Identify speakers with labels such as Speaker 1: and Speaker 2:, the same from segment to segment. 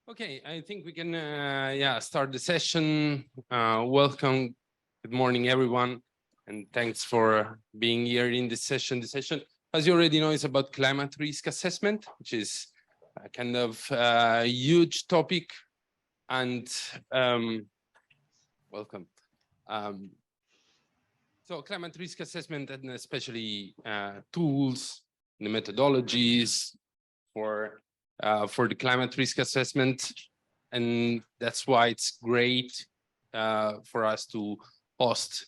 Speaker 1: Okay, I think we can start the session. Welcome, good morning, everyone, and thanks for being here in this session. The session, as you already know, is about climate risk assessment, which is a kind of huge topic. And welcome. So climate risk assessment, and especially tools, the methodologies for the climate risk assessment. And that's why it's great for us to host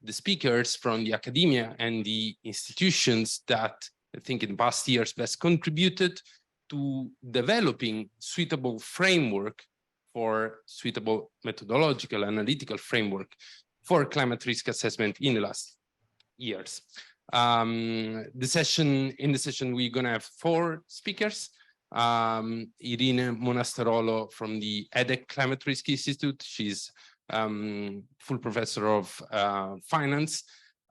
Speaker 1: the speakers from the academia and the institutions that I think in the past years best contributed to developing suitable framework for suitable methodological analytical framework for climate risk assessment in the last years. In the session, we're going to have 4 speakers. Irene Monasterolo from the Deloitte Climate Risk Institute. She's full professor of finance.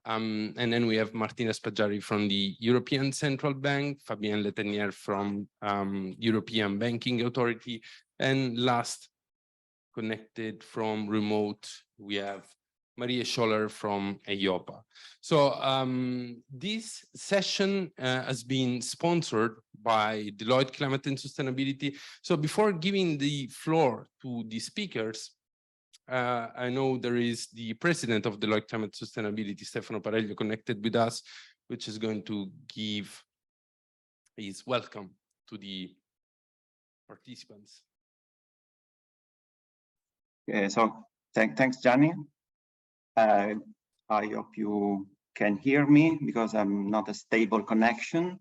Speaker 1: And then we have Martina Spaggiari from the European Central Bank, Fabienne Letenier from European Banking Authority, and last, connected from remote, we have Maria Scholler from EIOPA. So this session has been sponsored by Deloitte Climate and Sustainability. So before giving the floor to the speakers, I know there is the president of Deloitte Climate Sustainability, Stefano Pareglio, connected with us, which is going to give his welcome to the participants.
Speaker 2: So thanks, Gianni. I hope you can hear me because I'm not a stable connection.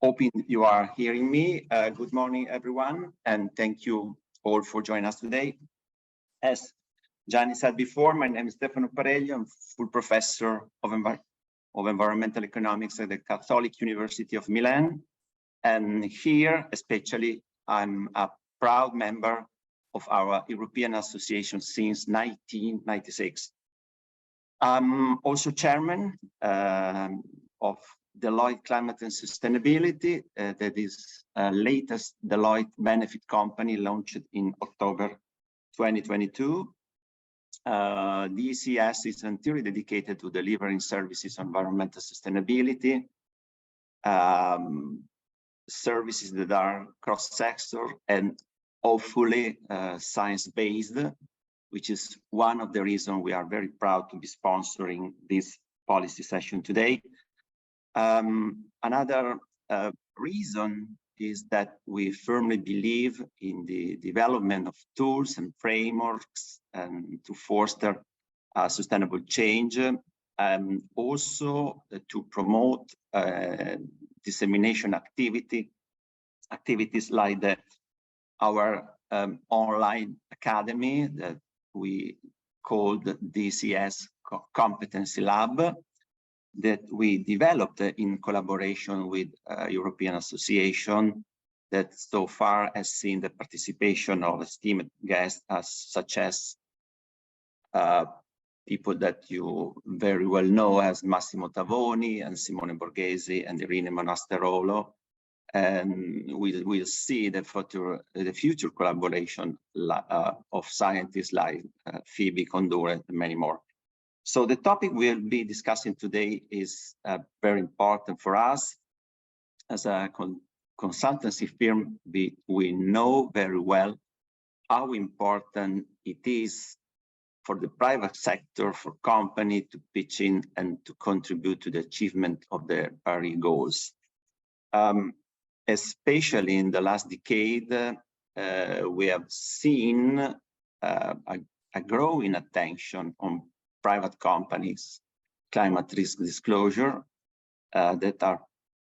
Speaker 2: Hoping you are hearing me. Good morning, everyone, and thank you all for joining us today. As Gianni said before, my name is Stefano Pareglio. I'm full professor of environmental economics at the Catholic University of Milan. And here, especially, I'm a proud member of our European Association since 1996. I'm also chairman of Deloitte Climate and Sustainability, that is latest Deloitte benefit company launched in October 2022. DCS is entirely dedicated to delivering services on environmental sustainability, services that are cross-sector and hopefully science-based, which is one of the reasons we are very proud to be sponsoring this policy session today. Another reason is that we firmly believe in the development of tools and frameworks and to foster sustainable change, and also to promote dissemination activities like our online academy that we called DCS Competency Lab, that we developed in collaboration with European Association that so far has seen the participation of esteemed guests such as people that you very well know as Massimo Tavoni and Simone Borghesi and Irene Monasterolo. And we'll see the future collaboration of scientists like Phoebe Condure and many more. So the topic we'll be discussing today is very important for us. As a consultancy firm, we know very well how important it is for the private sector, for company to pitch in and to contribute to the achievement of their Paris goals. Especially in the last decade, we have seen a growing attention on private companies' climate risk disclosure that are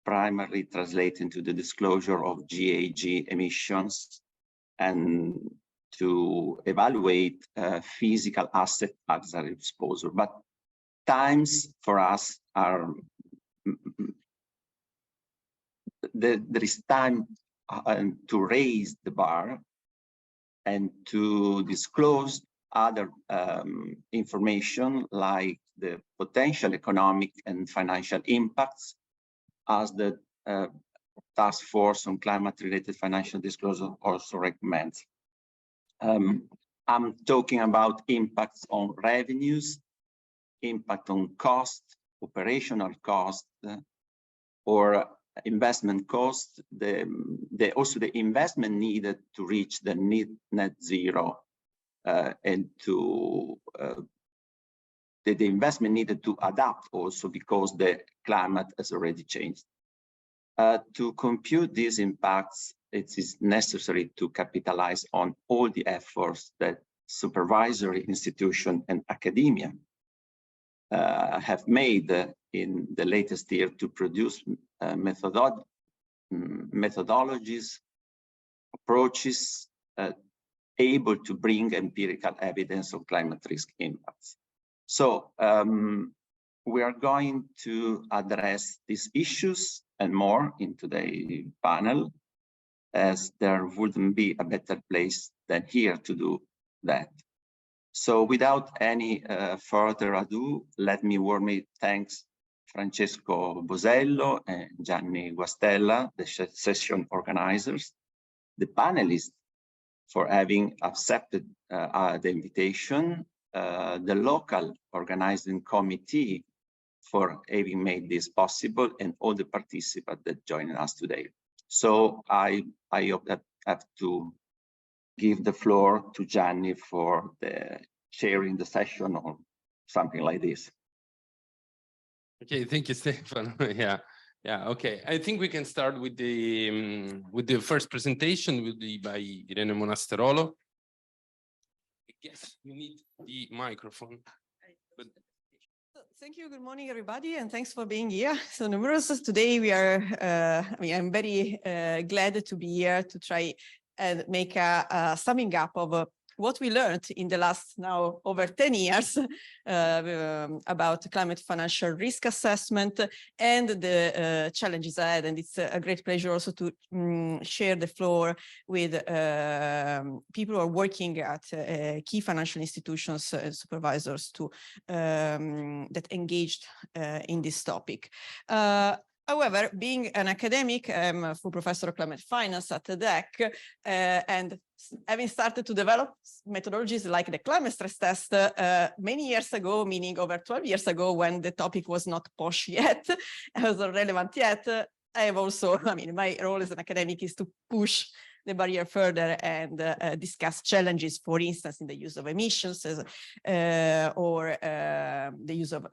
Speaker 2: primarily translated into the disclosure of GHG emissions and to evaluate physical asset hazard exposure. But times for us are there is time to raise the bar and to disclose other information like the potential economic and financial impacts as the Task Force on Climate-Related Financial Disclosure also recommends. I'm talking about impacts on revenues, impact on cost, operational cost, or investment cost, also the investment needed to reach the net zero, and to the investment needed to adapt also because the climate has already changed. To compute these impacts, it is necessary to capitalize on all the efforts that supervisory institutions and academia have made in the latest year to produce methodologies, approaches able to bring empirical evidence of climate risk impacts. So we are going to address these issues and more in today's panel, as there wouldn't be a better place than here to do that. So without any further ado, let me warmly thank Francesco Bosello and Gianni Guastella, the session organizers, the panelists for having accepted the invitation, the local organizing committee for having made this possible, and all the participants that joined us today. So I hope that I have to give the floor to Gianni for the sharing the session or something like this.
Speaker 1: Okay, thank you, Stefano. Yeah, okay. I think we can start with the first presentation, will be by Irene Monasterolo. I guess you need the microphone. But...
Speaker 3: Thank you. Good morning, everybody, and thanks for being here. So numerous today. We are. I'm very glad to be here to try and make a summing up of what we learned in the last now over 10 years about climate financial risk assessment and the challenges ahead. And it's a great pleasure also to share the floor with people who are working at key financial institutions and supervisors to that engaged in this topic. However, being an academic, I'm a full professor of climate finance at the DEC, and having started to develop methodologies like the climate stress test many years ago, meaning over 12 years ago, when the topic was not posh yet, wasn't relevant yet, I have also, my role as an academic is to push the barrier further and discuss challenges, for instance, in the use of emissions or the use of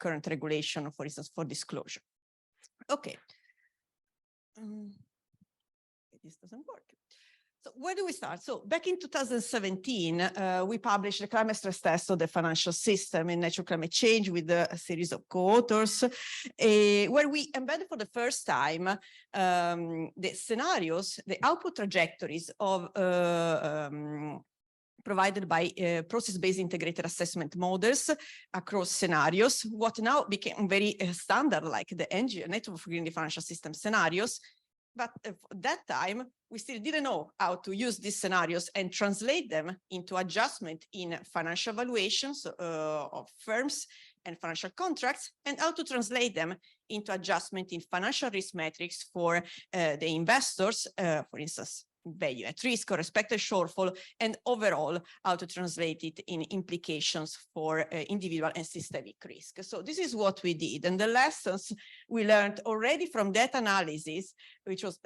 Speaker 3: current regulation, for instance, for disclosure. Okay. This doesn't work. So where do we start? So back in 2017, we published the climate stress test of the financial system in natural climate change with a series of co-authors, where we embedded for the first time the scenarios, the output trajectories of provided by process-based integrated assessment models across scenarios, what now became very standard, like the Network for Green the Financial System scenarios. But at that time, we still didn't know how to use these scenarios and translate them into adjustment in financial valuations of firms and financial contracts, and how to translate them into adjustment in financial risk metrics for the investors, for instance, value at risk or expected shortfall, and overall how to translate it in implications for individual and systemic risk. So this is what we did, and the lessons we learned already from that analysis, which was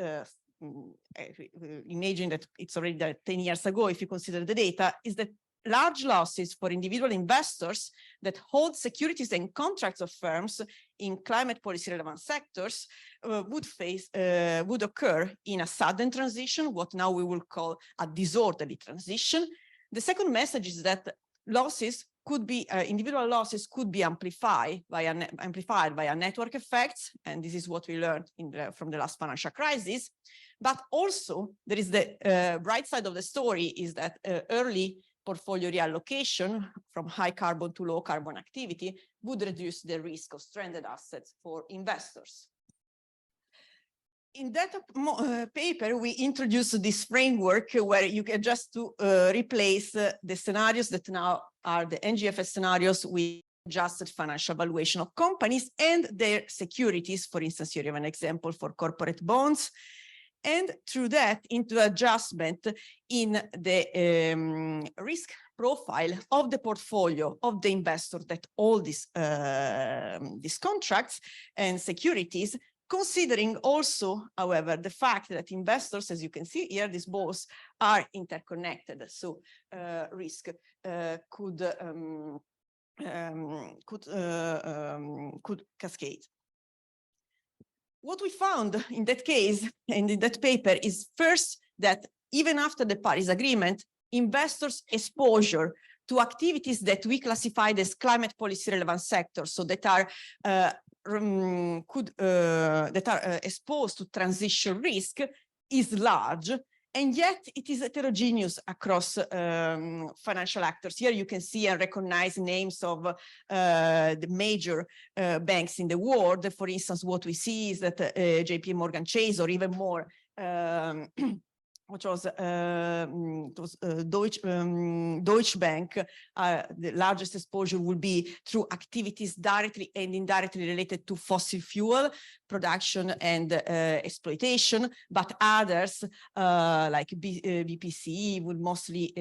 Speaker 3: imagine that it's already 10 years ago if you consider the data, is that large losses for individual investors that hold securities and contracts of firms in climate policy relevant sectors would occur in a sudden transition, what now we will call a disorderly transition. The second message is that losses could be individual losses could be amplified via network effects, and this is what we learned from the last financial crisis. But also there is the bright side of the story is that early portfolio reallocation from high carbon to low carbon activity would reduce the risk of stranded assets for investors. In that paper, we introduced this framework where you can just replace the scenarios that now are the NGFS scenarios with adjusted financial valuation of companies and their securities. For instance, here you have an example for corporate bonds. And through that, into adjustment in the risk profile of the portfolio of the investor that all these contracts and securities, considering also, however, the fact that investors, as you can see here, these both are interconnected. So risk could cascade. What we found in that case and in that paper is first that even after the Paris Agreement, investors' exposure to activities that we classified as climate policy relevant sectors, so that are exposed to transition risk, is large, and yet it is heterogeneous across financial actors. Here you can see and recognize names of the major banks in the world. For instance, what we see is that JP Morgan Chase, or even more, which was Deutsche Bank, the largest exposure will be through activities directly and indirectly related to fossil fuel production and exploitation, but others like BPCE will mostly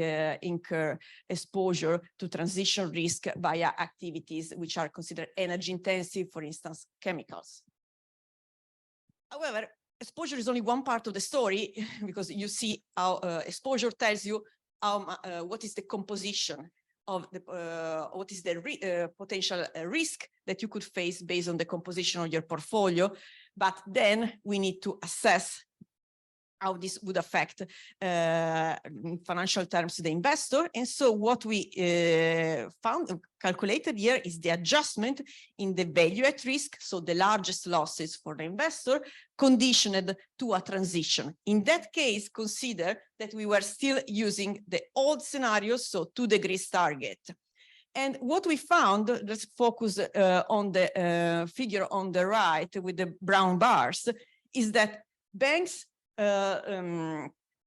Speaker 3: incur exposure to transition risk via activities which are considered energy intensive, for instance, chemicals. However, exposure is only one part of the story, because you see how exposure tells you how, what is the composition of the, what is the potential risk that you could face based on the composition of your portfolio. But then we need to assess how this would affect in financial terms the investor. And so what we calculated here is the adjustment in the value at risk, so the largest losses for the investor, conditioned to a transition. In that case, consider that we were still using the old scenarios, so 2 degrees target. And what we found, let's focus on the figure on the right with the brown bars, is that banks'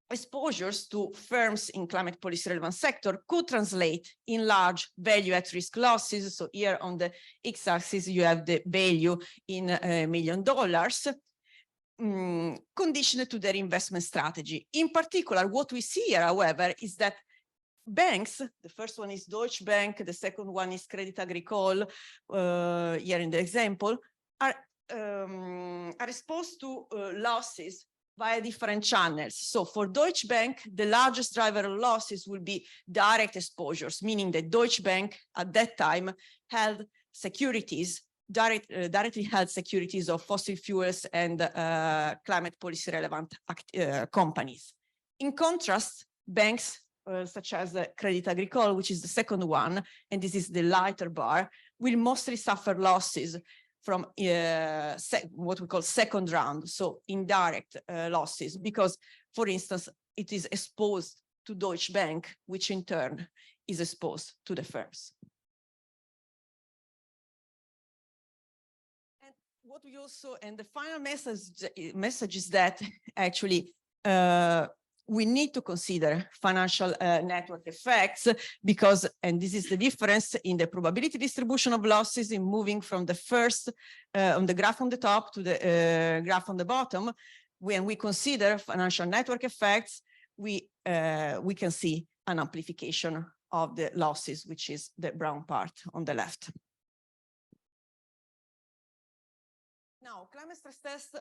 Speaker 3: exposures to firms in climate policy relevant sector could translate in large value at risk losses. So here on the x-axis, you have the value in $1 million, conditioned to their investment strategy. In particular, what we see here, however, is that banks, the first one is Deutsche Bank, the second one is Crédit Agricole, here in the example, are exposed to losses via different channels. So for Deutsche Bank, the largest driver of losses will be direct exposures, meaning that Deutsche Bank at that time held securities, directly held securities of fossil fuels and climate policy relevant companies. In contrast, banks such as Crédit Agricole, which is the second one, and this is the lighter bar, will mostly suffer losses from what we call second round, so indirect losses, because, for instance, it is exposed to Deutsche Bank, which in turn is exposed to the firms. And what we also, and the final message is that actually we need to consider financial network effects, because, and this is the difference in the probability distribution of losses in moving from the first on the graph on the top to the graph on the bottom. When we consider financial network effects, we can see an amplification of the losses, which is the brown part on the left. Now, climate stress tests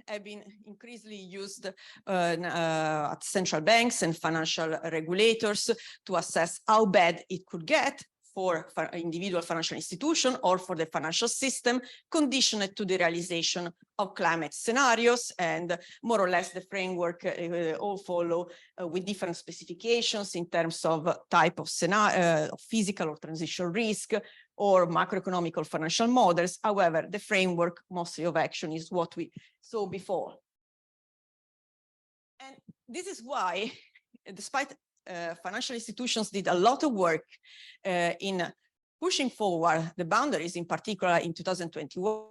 Speaker 3: have been increasingly used at central banks and financial regulators to assess how bad it could get for individual financial institution or for the financial system, conditioned to the realization of climate scenarios, and more or less the framework all follow with different specifications in terms of type of scenario, physical or transition risk, or macroeconomic or financial models. However, the framework mostly of action is what we saw before. And this is why, despite financial institutions did a lot of work in pushing forward the boundaries, in particular in 2021,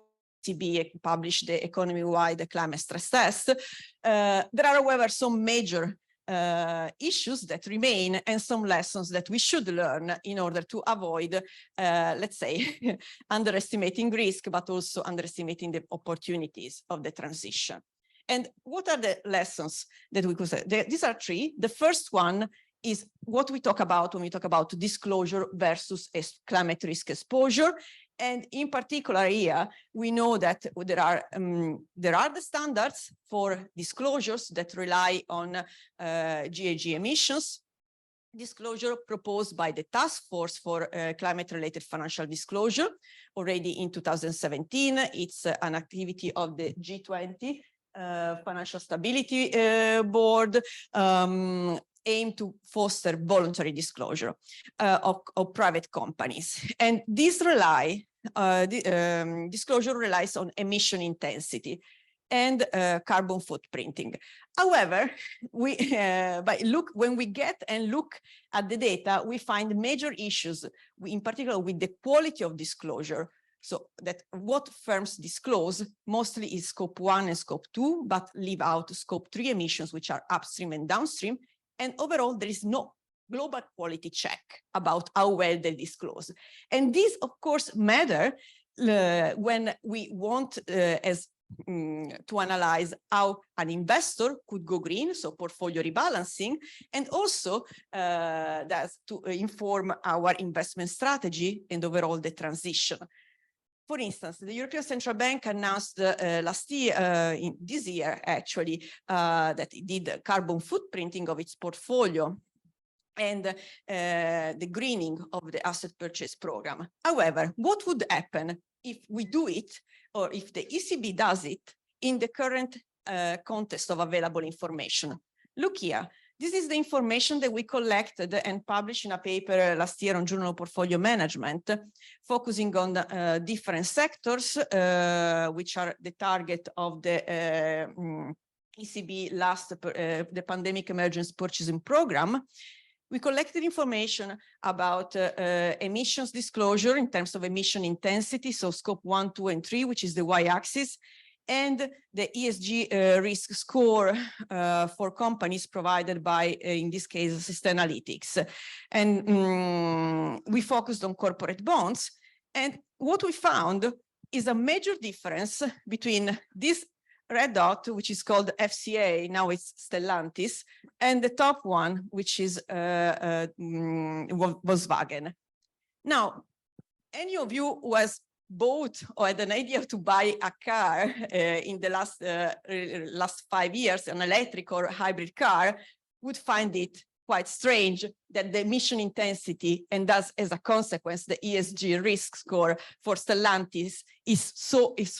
Speaker 3: ECB published the economy-wide climate stress test. There are, however, some major issues that remain and some lessons that we should learn in order to avoid, let's say, underestimating risk, but also underestimating the opportunities of the transition. And what are the lessons that we could say? These are three. The first one is what we talk about when we talk about disclosure versus climate risk exposure. And in particular here, we know that there are the standards for disclosures that rely on GHG emissions. Disclosure proposed by the Task Force for Climate-Related Financial Disclosure already in 2017. It's an activity of the G20 Financial Stability Board, aim to foster voluntary disclosure of private companies. And this disclosure relies on emission intensity and carbon footprinting. However, when we get and look at the data, we find major issues, in particular with the quality of disclosure. So that what firms disclose mostly is scope 1 and scope 2, but leave out scope 3 emissions, which are upstream and downstream. And overall, there is no global quality check about how well they disclose. And these, of course, matter when we want to analyze how an investor could go green, so portfolio rebalancing, and also that's to inform our investment strategy and overall the transition. For instance, the European Central Bank announced last year, this year actually, that it did carbon footprinting of its portfolio and the greening of the asset purchase program. However, what would happen if we do it, or if the ECB does it in the current context of available information? Look here. This is the information that we collected and published in a paper last year on Journal of Portfolio Management, focusing on different sectors, which are the target of the ECB the Pandemic Emergency Purchasing Program. We collected information about emissions disclosure in terms of emission intensity, so scope 1, 2, and 3, which is the y-axis, and the ESG risk score for companies provided by, in this case, Sustainalytics. And we focused on corporate bonds. And what we found is a major difference between this red dot, which is called FCA, now it's Stellantis, and the top one, which is Volkswagen. Now, any of you who has bought or had an idea to buy a car in the last 5 years, an electric or hybrid car, would find it quite strange that the emission intensity, and thus as a consequence, the ESG risk score for Stellantis is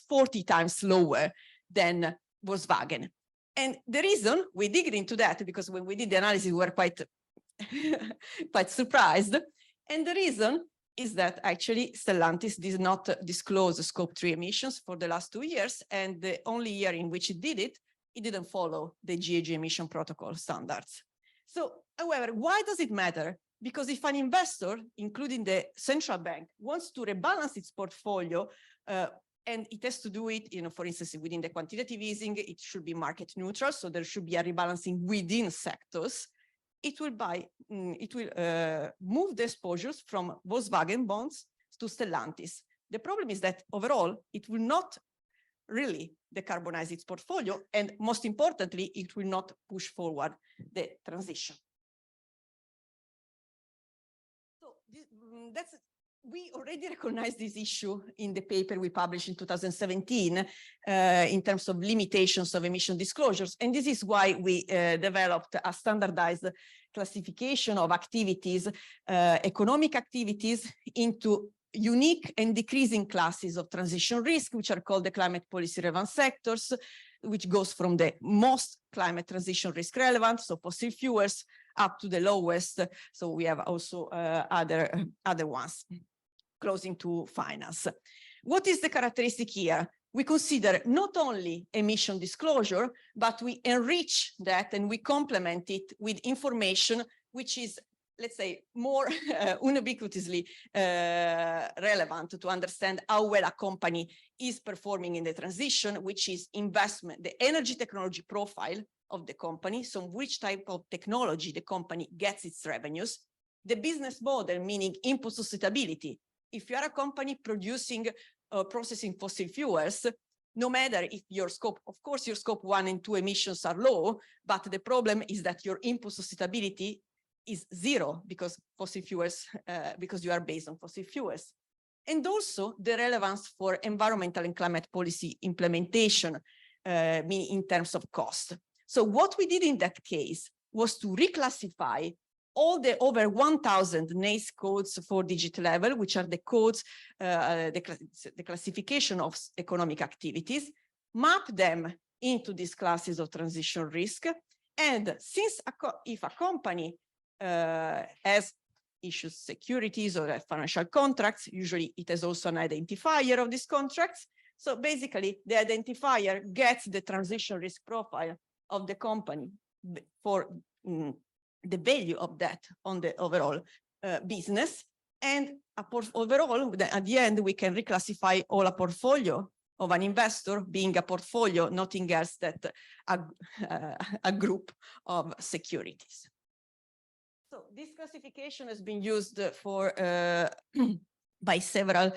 Speaker 3: 40 times lower than Volkswagen. And the reason we digged into that, because when we did the analysis, we were quite surprised. And the reason is that actually Stellantis did not disclose scope 3 emissions for the last 2 years. And the only year in which it did it, it didn't follow the GHG emission protocol standards. So, however, why does it matter? Because if an investor, including the central bank, wants to rebalance its portfolio, and it has to do it, for instance, within the quantitative easing, it should be market neutral. So there should be a rebalancing within sectors. It will move the exposures from Volkswagen bonds to Stellantis. The problem is that overall, it will not really decarbonize its portfolio. And most importantly, it will not push forward the transition. So we already recognized this issue in the paper we published in 2017 in terms of limitations of emission disclosures. And this is why we developed a standardized classification of activities, economic activities, into unique and decreasing classes of transition risk, which are called the climate policy relevant sectors, which goes from the most climate transition risk relevant, so fossil fuels, up to the lowest. So we have also other ones closing to finance. What is the characteristic here? We consider not only emission disclosure, but we enrich that and we complement it with information which is, let's say, more ubiquitously relevant to understand how well a company is performing in the transition, which is investment, the energy technology profile of the company, so which type of technology the company gets its revenues, the business model, meaning input sustainability. If you are a company producing processing fossil fuels, no matter if your scope, of course, your scope 1 and 2 emissions are low, but the problem is that your input sustainability is zero because fossil fuels, because you are based on fossil fuels. And also the relevance for environmental and climate policy implementation, meaning in terms of cost. So what we did in that case was to reclassify all the over 1,000 NACE codes for digital level, which are the codes, the classification of economic activities, map them into these classes of transition risk. And since if a company has issues securities or financial contracts, usually it has also an identifier of these contracts. So basically the identifier gets the transition risk profile of the company for the value of that on the overall business. And overall, at the end, we can reclassify all a portfolio of an investor being a portfolio, nothing else that a group of securities. So this classification has been used for by several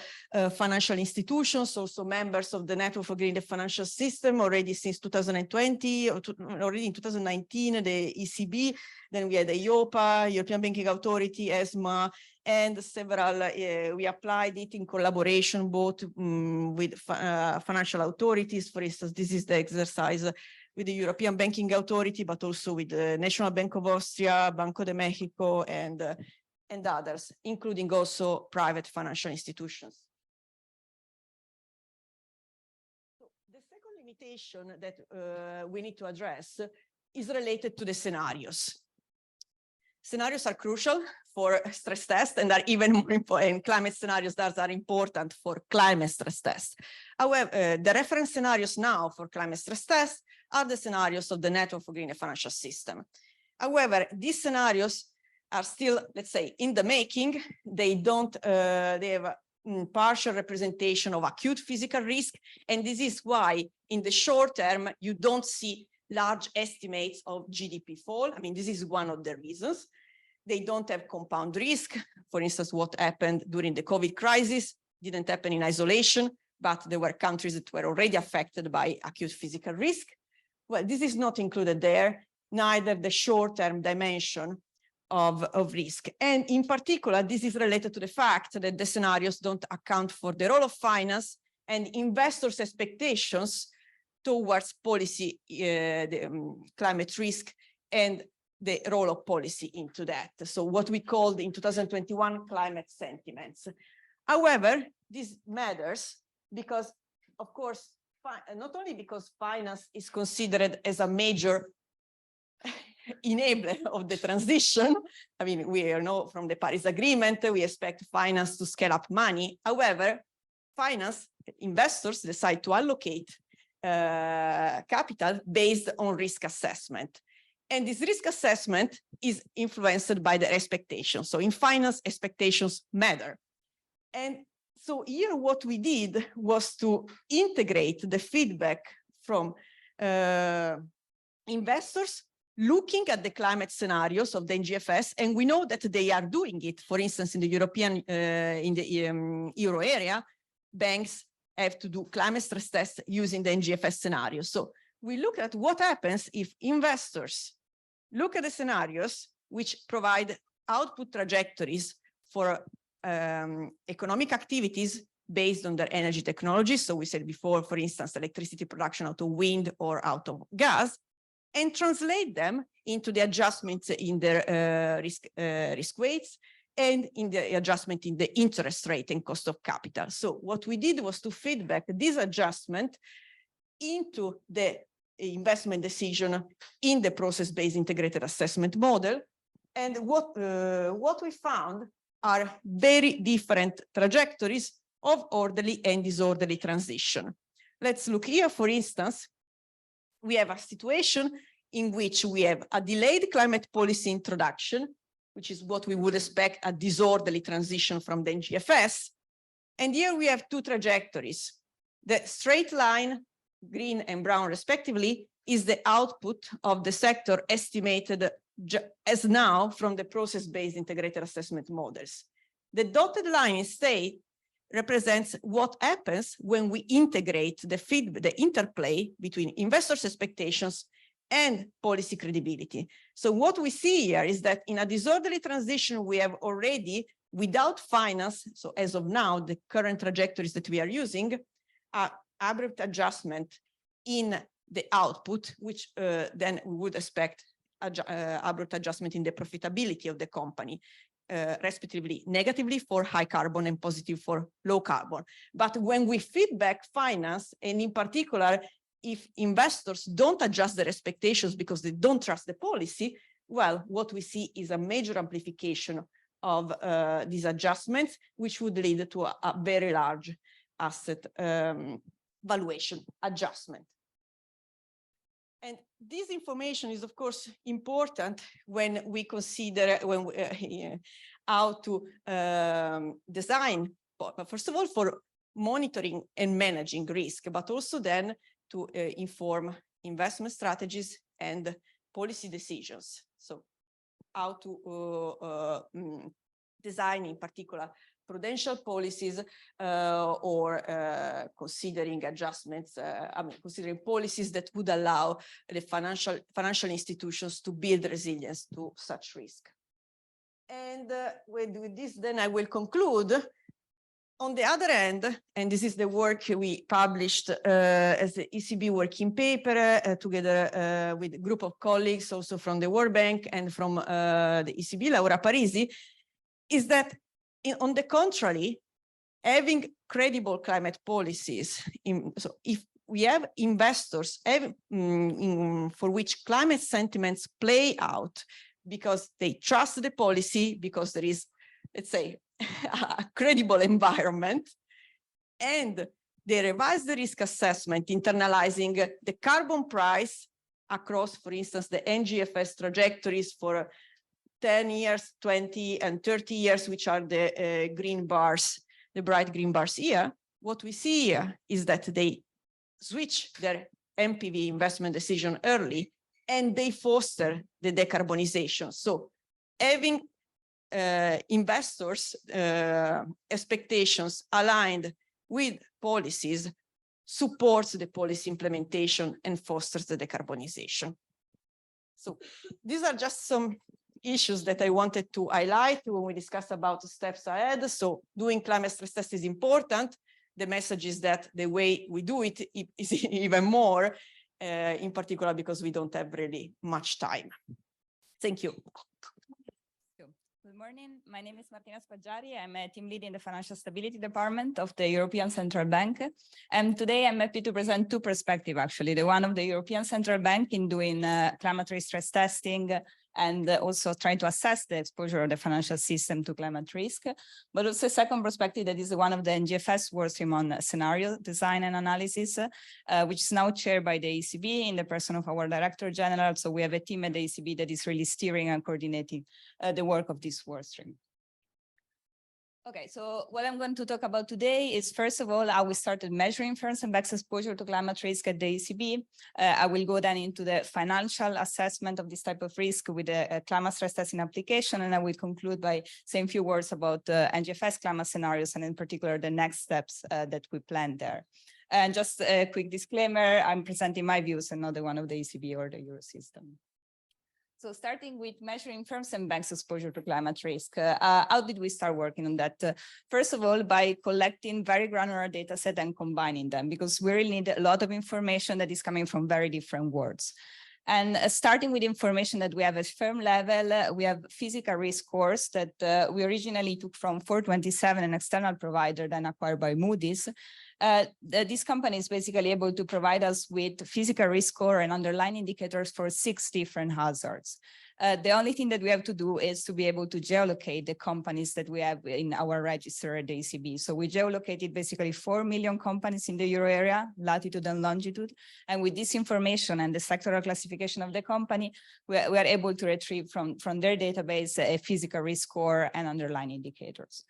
Speaker 3: financial institutions, also members of the Network for Green the Financial System already since 2020, or already in 2019, the ECB, then we had the EIOPA, European Banking Authority, ESMA, and several, we applied it in collaboration both with financial authorities. For instance, this is the exercise with the European Banking Authority, but also with the National Bank of Austria, Banco de Mexico, and others, including also private financial institutions. So the second limitation that we need to address is related to the scenarios. Scenarios are crucial for stress tests and are even more important. Climate scenarios that are important for climate stress tests. However, the reference scenarios now for climate stress tests are the scenarios of the Network for Green the Financial System. However, these scenarios are still, let's say, in the making. They don't, they have a partial representation of acute physical risk. And this is why in the short term, you don't see large estimates of GDP fall. I mean, this is one of the reasons. They don't have compound risk. For instance, what happened during the COVID crisis didn't happen in isolation, but there were countries that were already affected by acute physical risk. Well, this is not included there, neither the short-term dimension of risk. And in particular, this is related to the fact that the scenarios don't account for the role of finance and investors' expectations towards policy, climate risk, and the role of policy into that. So what we called in 2021 climate sentiments. However, this matters because, of course, not only because finance is considered as a major enabler of the transition. I mean, we know from the Paris Agreement, we expect finance to scale up money. However, finance investors decide to allocate capital based on risk assessment. And this risk assessment is influenced by the expectations. So in finance, expectations matter. And so here what we did was to integrate the feedback from investors looking at the climate scenarios of the NGFS, and we know that they are doing it. For instance, in the European, in the euro area, banks have to do climate stress tests using the NGFS scenario. So we look at what happens if investors look at the scenarios which provide output trajectories for economic activities based on their energy technologies. So we said before, for instance, electricity production out of wind or out of gas, and translate them into the adjustments in their risk weights and in the adjustment in the interest rate and cost of capital. So what we did was to feedback this adjustment into the investment decision in the process-based integrated assessment model. And what we found are very different trajectories of orderly and disorderly transition. Let's look here, for instance. We have a situation in which we have a delayed climate policy introduction, which is what we would expect a disorderly transition from the NGFS. And here we have two trajectories. The straight line green and brown respectively, is the output of the sector estimated as now from the process-based integrated assessment models. The dotted line instead represents what happens when we integrate the interplay between investors' expectations and policy credibility. So what we see here is that in a disorderly transition, we have already, without finance, so as of now, the current trajectories that we are using, abrupt adjustment in the output, which then we would expect abrupt adjustment in the profitability of the company, respectively negatively for high carbon and positive for low carbon. But when we feedback finance, and in particular, if investors don't adjust their expectations because they don't trust the policy, well, what we see is a major amplification of these adjustments, which would lead to a very large asset valuation adjustment. And this information is, of course, important when we consider how to design, first of all, for monitoring and managing risk, but also then to inform investment strategies and policy decisions. So how to design, in particular, prudential policies or considering adjustments, considering policies that would allow the financial institutions to build resilience to such risk. And with this, then I will conclude. On the other hand, and this is the work we published as the ECB working paper together with a group of colleagues also from the World Bank and from the ECB, Laura Parisi, is that on the contrary, having credible climate policies, so if we have investors for which climate sentiments play out because they trust the policy, because there is, let's say, a credible environment, and they revise the risk assessment, internalizing the carbon price across, for instance, the NGFS trajectories for 10 years, 20 and 30 years, which are the green bars, the bright green bars here. What we see here is that they switch their MPV investment decision early and they foster the decarbonization. So having investors' expectations aligned with policies supports the policy implementation and fosters the decarbonization. So these are just some issues that I wanted to highlight when we discuss about the steps ahead. So doing climate stress test is important. The message is that the way we do it is even more, in particular because we don't have really much time. Thank you.
Speaker 4: Good morning. My name is Martina Spaggiari. I'm a team lead in the Financial Stability Department of the European Central Bank. And today I'm happy to present two perspectives, actually. The one of the European Central Bank in doing climate risk stress testing and also trying to assess the exposure of the financial system to climate risk, but also a second perspective that is one of the NGFS workstream on scenario design and analysis, which is now chaired by the ECB in the person of our Director General. So we have a team at the ECB that is really steering and coordinating the work of this workstream. Okay, so what I'm going to talk about today is, first of all, how we started measuring firms and banks' exposure to climate risk at the ECB. I will go then into the financial assessment of this type of risk with a climate stress testing application, and I will conclude by saying a few words about NGFS climate scenarios, and in particular, the next steps that we plan there. And just a quick disclaimer, I'm presenting my views and not the one of the ECB or the Eurosystem. So starting with measuring firms and banks' exposure to climate risk, how did we start working on that? First of all, by collecting very granular data set and combining them, because we really need a lot of information that is coming from very different worlds. And starting with information that we have at firm level, we have physical risk scores that we originally took from 427, an external provider then acquired by Moody's. This company is basically able to provide us with physical risk score and underlying indicators for 6 different hazards. The only thing that we have to do is to be able to geolocate the companies that we have in our register at the ECB. So we geolocated basically 4 million companies in the euro area, latitude and longitude. And with this information and the sectoral classification of the company, we are able to retrieve from their database a physical risk score and underlying indicators.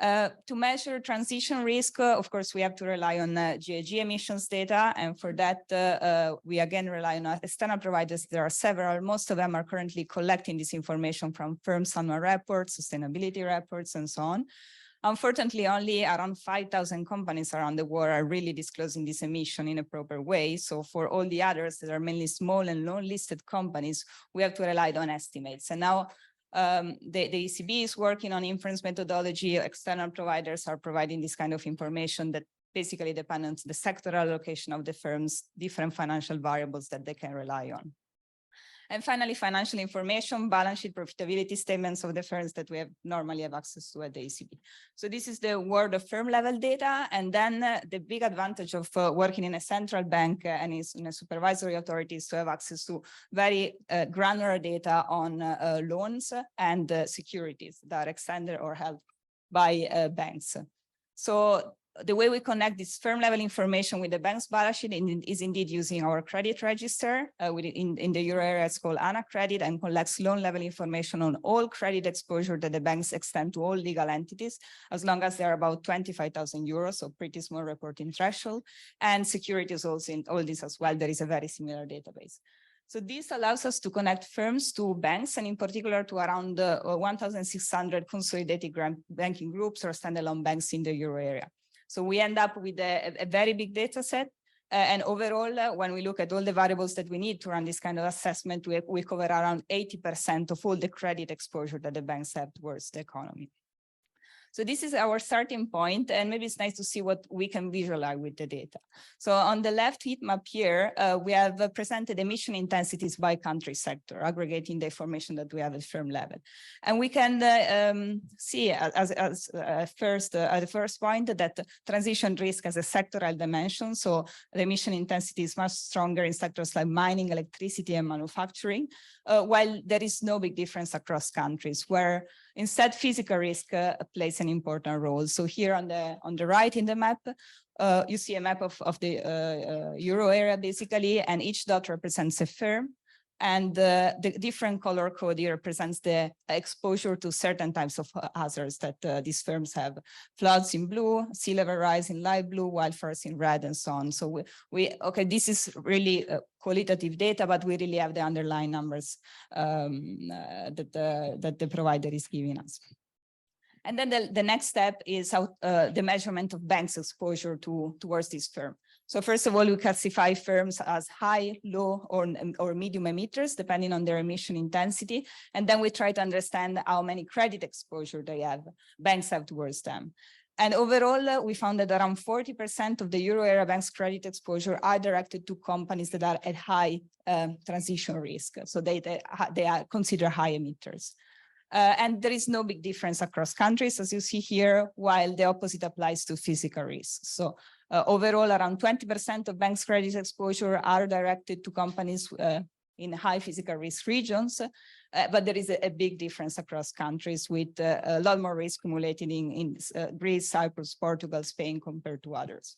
Speaker 4: To measure transition risk, of course, we have to rely on GHG emissions data. And for that, we again rely on external providers. There are several. Most of them are currently collecting this information from firms' annual reports, sustainability reports, and so on. Unfortunately, only around 5,000 companies around the world are really disclosing this emission in a proper way. So for all the others that are mainly small and non-listed companies, we have to rely on estimates. And now the ECB is working on inference methodology. External providers are providing this kind of information that basically depend on the sectoral allocation of the firms, different financial variables that they can rely on. And finally, financial information, balance sheet, profitability statements of the firms that we normally have access to at the ECB. So this is the world of firm level data. And then the big advantage of working in a central bank and in a supervisory authority is to have access to very granular data on loans and securities that are extended or held by banks. So the way we connect this firm level information with the bank's balance sheet is indeed using our credit register. In the euro area, it's called ANA Credit, and collects loan level information on all credit exposure that the banks extend to all legal entities, as long as they're about 25,000 euros, so pretty small reporting threshold. And securities also in all this as well. There is a very similar database. So this allows us to connect firms to banks, and in particular to around 1,600 consolidated banking groups or standalone banks in the euro area. So we end up with a very big data set. And overall, when we look at all the variables that we need to run this kind of assessment, we cover around 80% of all the credit exposure that the banks have towards the economy. So this is our starting point, and maybe it's nice to see what we can visualize with the data. So on the left heat map here, we have presented emission intensities by country sector, aggregating the information that we have at firm level. And we can see at the first point that transition risk has a sectoral dimension. So the emission intensity is much stronger in sectors like mining, electricity, and manufacturing, while there is no big difference across countries, where instead physical risk plays an important role. So here on the right in the map, you see a map of the euro area basically, and each dot represents a firm. And the different color code here represents the exposure to certain types of hazards that these firms have. Floods in blue, sea level rise in light blue, wildfires in red, and so on. So okay, this is really qualitative data, but we really have the underlying numbers that the provider is giving us. And then the next step is how the measurement of banks' exposure towards this firm. So first of all, we classify firms as high, low, or medium emitters, depending on their emission intensity. And then we try to understand how many credit exposure banks have towards them. And overall, we found that around 40% of the euro area banks' credit exposure are directed to companies that are at high transition risk. So they are considered high emitters. And there is no big difference across countries, as you see here, while the opposite applies to physical risks. So overall, around 20% of banks' credit exposure are directed to companies in high physical risk regions, but there is a big difference across countries, with a lot more risk accumulated in Greece, Cyprus, Portugal, Spain compared to others.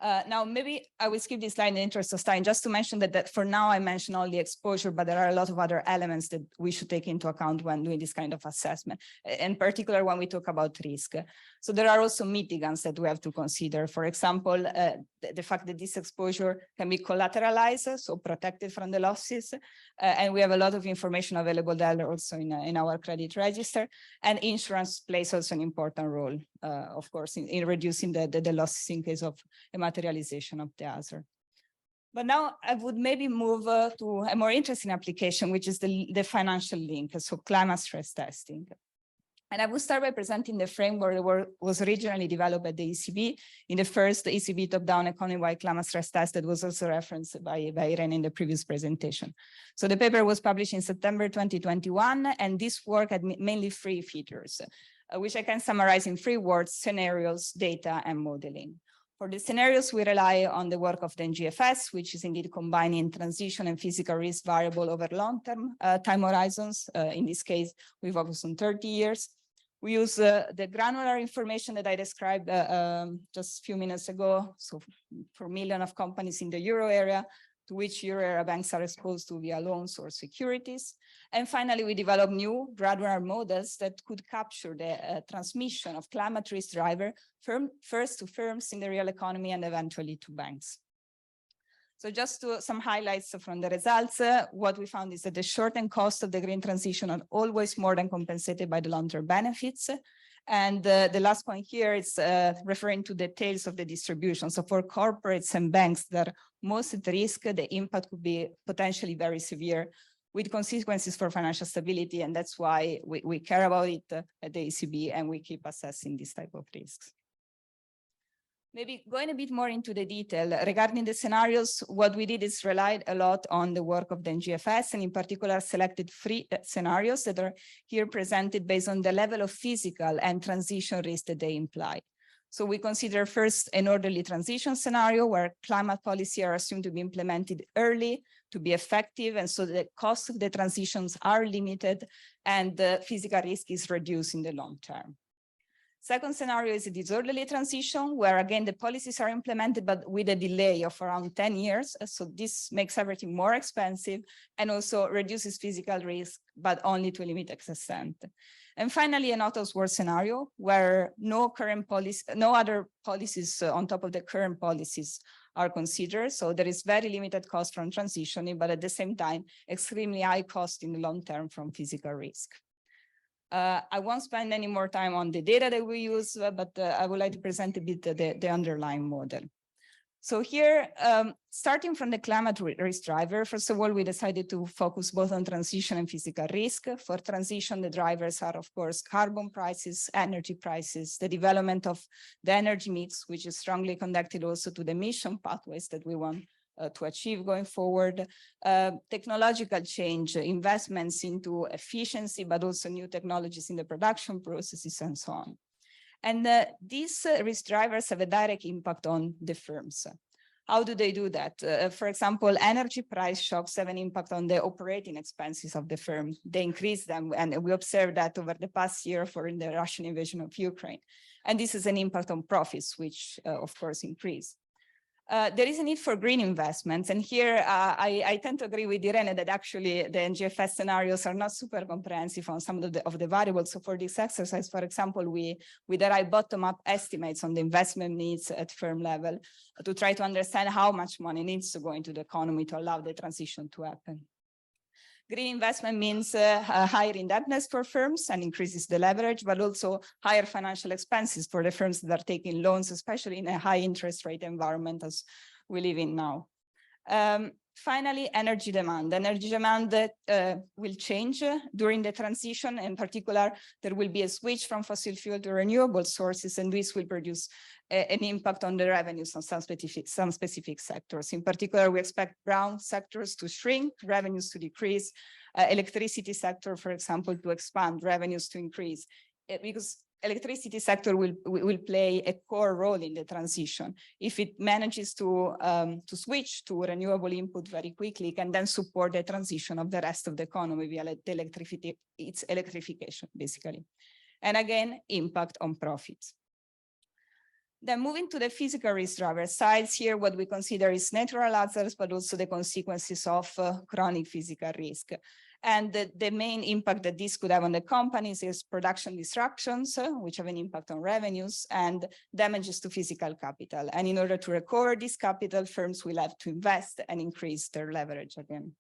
Speaker 4: Now, maybe I will skip this slide in the interest of time, just to mention that for now I mentioned only exposure, but there are a lot of other elements that we should take into account when doing this kind of assessment, in particular when we talk about risk. So there are also mitigants that we have to consider. For example, the fact that this exposure can be collateralized, so protected from the losses. And we have a lot of information available there also in our credit register. And insurance plays also an important role, of course, in reducing the losses in case of a materialization of the hazard. But now I would maybe move to a more interesting application, which is the financial link, so climate stress testing. And I will start by presenting the framework that was originally developed at the ECB in the first ECB top-down economy-wide climate stress test that was also referenced by Irene in the previous presentation. So the paper was published in September 2021, and this work had mainly three features, which I can summarize in 3 words: scenarios, data, and modeling. For the scenarios, we rely on the work of the NGFS, which is indeed combining transition and physical risk variable over long-term time horizons. In this case, we focus on 30 years. We use the granular information that I described just a few minutes ago, so for millions of companies in the euro area, to which euro area banks are exposed to via loans or securities. And finally, we developed new granular models that could capture the transmission of climate risk driver first to firms in the real economy and eventually to banks. So just some highlights from the results, what we found is that the short-term cost of the green transition are always more than compensated by the long-term benefits. And the last point here is referring to the tails of the distribution. So for corporates and banks that are most at risk, the impact could be potentially very severe with consequences for financial stability. And that's why we care about it at the ECB and we keep assessing this type of risks. Maybe going a bit more into the detail regarding the scenarios, what we did is relied a lot on the work of the NGFS and in particular selected 3 scenarios that are here presented based on the level of physical and transition risk that they imply. So we consider first an orderly transition scenario where climate policy are assumed to be implemented early to be effective. And so the cost of the transitions are limited and the physical risk is reduced in the long term. Second scenario is a disorderly transition where again, the policies are implemented, but with a delay of around 10 years. So this makes everything more expensive and also reduces physical risk, but only to a limited extent. And finally, an out-of-war scenario where no other policies on top of the current policies are considered. So there is very limited cost from transitioning, but at the same time, extremely high cost in the long term from physical risk. I won't spend any more time on the data that we use, but I would like to present a bit the underlying model. So here, starting from the climate risk driver, first of all, we decided to focus both on transition and physical risk. For transition, the drivers are, of course, carbon prices, energy prices, the development of the energy mix, which is strongly connected also to the emission pathways that we want to achieve going forward, technological change, investments into efficiency, but also new technologies in the production processes and so on. And these risk drivers have a direct impact on the firms. How do they do that? For example, energy price shocks have an impact on the operating expenses of the firm. They increase them, and we observed that over the past year for the Russian invasion of Ukraine. And this is an impact on profits, which of course increase. There is a need for green investments. And here I tend to agree with Irene that actually the NGFS scenarios are not super comprehensive on some of the variables. So for this exercise, for example, we derive bottom-up estimates on the investment needs at firm level to try to understand how much money needs to go into the economy to allow the transition to happen. Green investment means higher indebtedness for firms and increases the leverage, but also higher financial expenses for the firms that are taking loans, especially in a high interest rate environment as we live in now. Finally, energy demand. Energy demand will change during the transition. In particular, there will be a switch from fossil fuel to renewable sources, and this will produce an impact on the revenues on some specific sectors. In particular, we expect brown sectors to shrink, revenues to decrease, electricity sector, for example, to expand, revenues to increase, because electricity sector will play a core role in the transition. If it manages to switch to renewable input very quickly, it can then support the transition of the rest of the economy via its electrification, basically. And again, impact on profits. Then moving to the physical risk driver sides here, what we consider is natural hazards, but also the consequences of chronic physical risk. And the main impact that this could have on the companies is production disruptions, which have an impact on revenues, and damages to physical capital. And in order to recover this capital, firms will have to invest and increase their leverage again.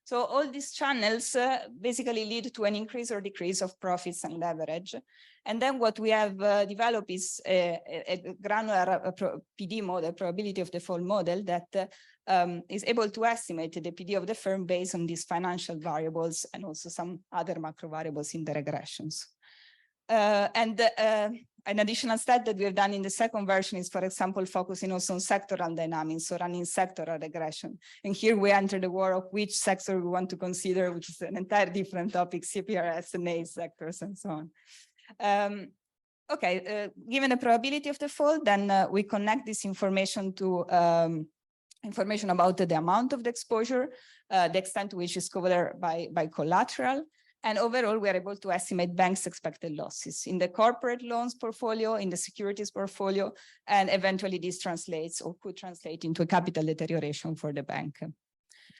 Speaker 4: So all these channels basically lead to an increase or decrease of profits and leverage. And then what we have developed is a granular PD model, probability of default model, that is able to estimate the PD of the firm based on these financial variables and also some other macro variables in the regressions. An additional step that we have done in the second version is, for example, focusing also on sectoral dynamics, so running sectoral regression. And here we enter the war of which sector we want to consider, which is an entire different topic, CPRS, NA sectors, and so on. Given the probability of default, then we connect this information to information about the amount of the exposure, the extent to which is covered by collateral, And overall, we are able to estimate banks' expected losses in the corporate loans portfolio, in the securities portfolio, and eventually this translates or could translate into a capital deterioration for the bank.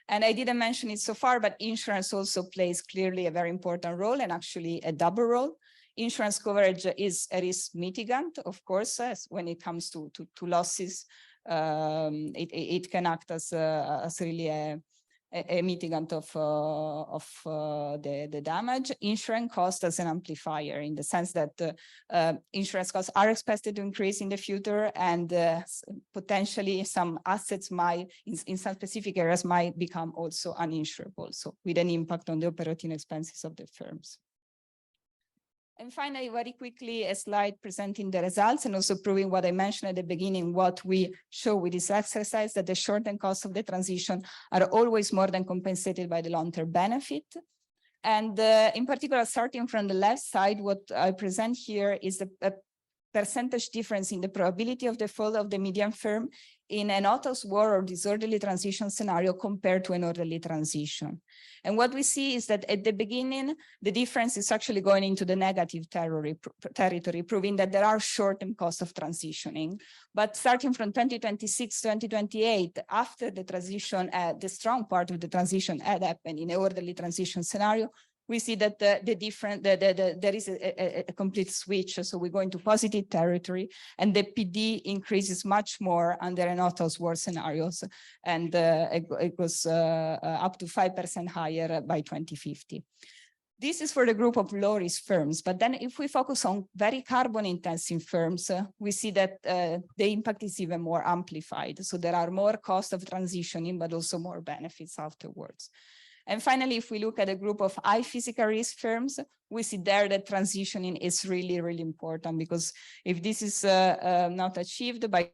Speaker 4: And I didn't mention it so far, but insurance also plays clearly a very important role, and actually a double role. Insurance coverage is a risk mitigant, of course, when it comes to losses. It can act as really a mitigant of the damage. Insurance cost as an amplifier, in the sense that insurance costs are expected to increase in the future, and potentially some assets might, in some specific areas, might become also uninsurable, so with an impact on the operating expenses of the firms. And finally, very quickly, a slide presenting the results and also proving what I mentioned at the beginning, what we show with this exercise, that the short-term costs of the transition are always more than compensated by the long-term benefit. And in particular, starting from the left side, what I present here is a percentage difference in the probability of the fall of the median firm in an autos war or disorderly transition scenario compared to an orderly transition. And what we see is that at the beginning, the difference is actually going into the negative territory, proving that there are short-term costs of transitioning. But starting from 2026, 2028, after the transition, the strong part of the transition had happened in an orderly transition scenario, we see that there is a complete switch. So we go into positive territory, and the PD increases much more under an autos war scenarios, and it goes up to 5% higher by 2050. This is for the group of low-risk firms. But then if we focus on very carbon-intensive firms, we see that the impact is even more amplified. So there are more costs of transitioning, but also more benefits afterwards. And finally, if we look at a group of high physical risk firms, we see there that transitioning is really, really important, because if this is not achieved by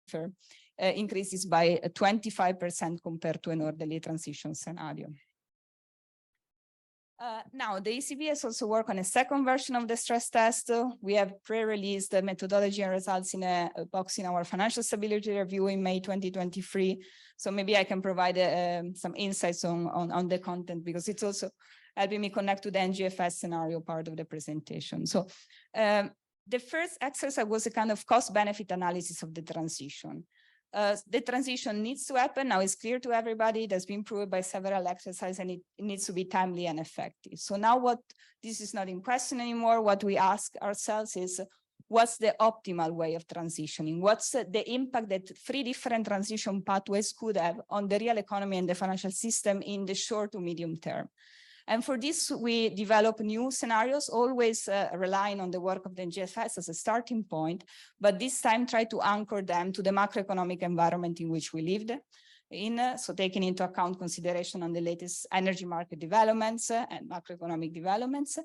Speaker 4: firm, increases by 25% compared to an orderly transition scenario. Now, the ECB has also worked on a second version of the stress test. We have pre-released the methodology and results in a box in our financial stability review in May 2023. So maybe I can provide some insights on the content, because it's also helping me connect to the NGFS scenario part of the presentation. So the first exercise was a kind of cost-benefit analysis of the transition. The transition needs to happen. Now it's clear to everybody. It has been proved by several exercises, and it needs to be timely and effective. So now this is not in question anymore. What we ask ourselves is, what's the optimal way of transitioning? What's the impact that 3 different transition pathways could have on the real economy and the financial system in the short to medium term? And for this, we develop new scenarios, always relying on the work of the NGFS as a starting point, but this time try to anchor them to the macroeconomic environment in which we lived in, so taking into account consideration on the latest energy market developments and macroeconomic developments.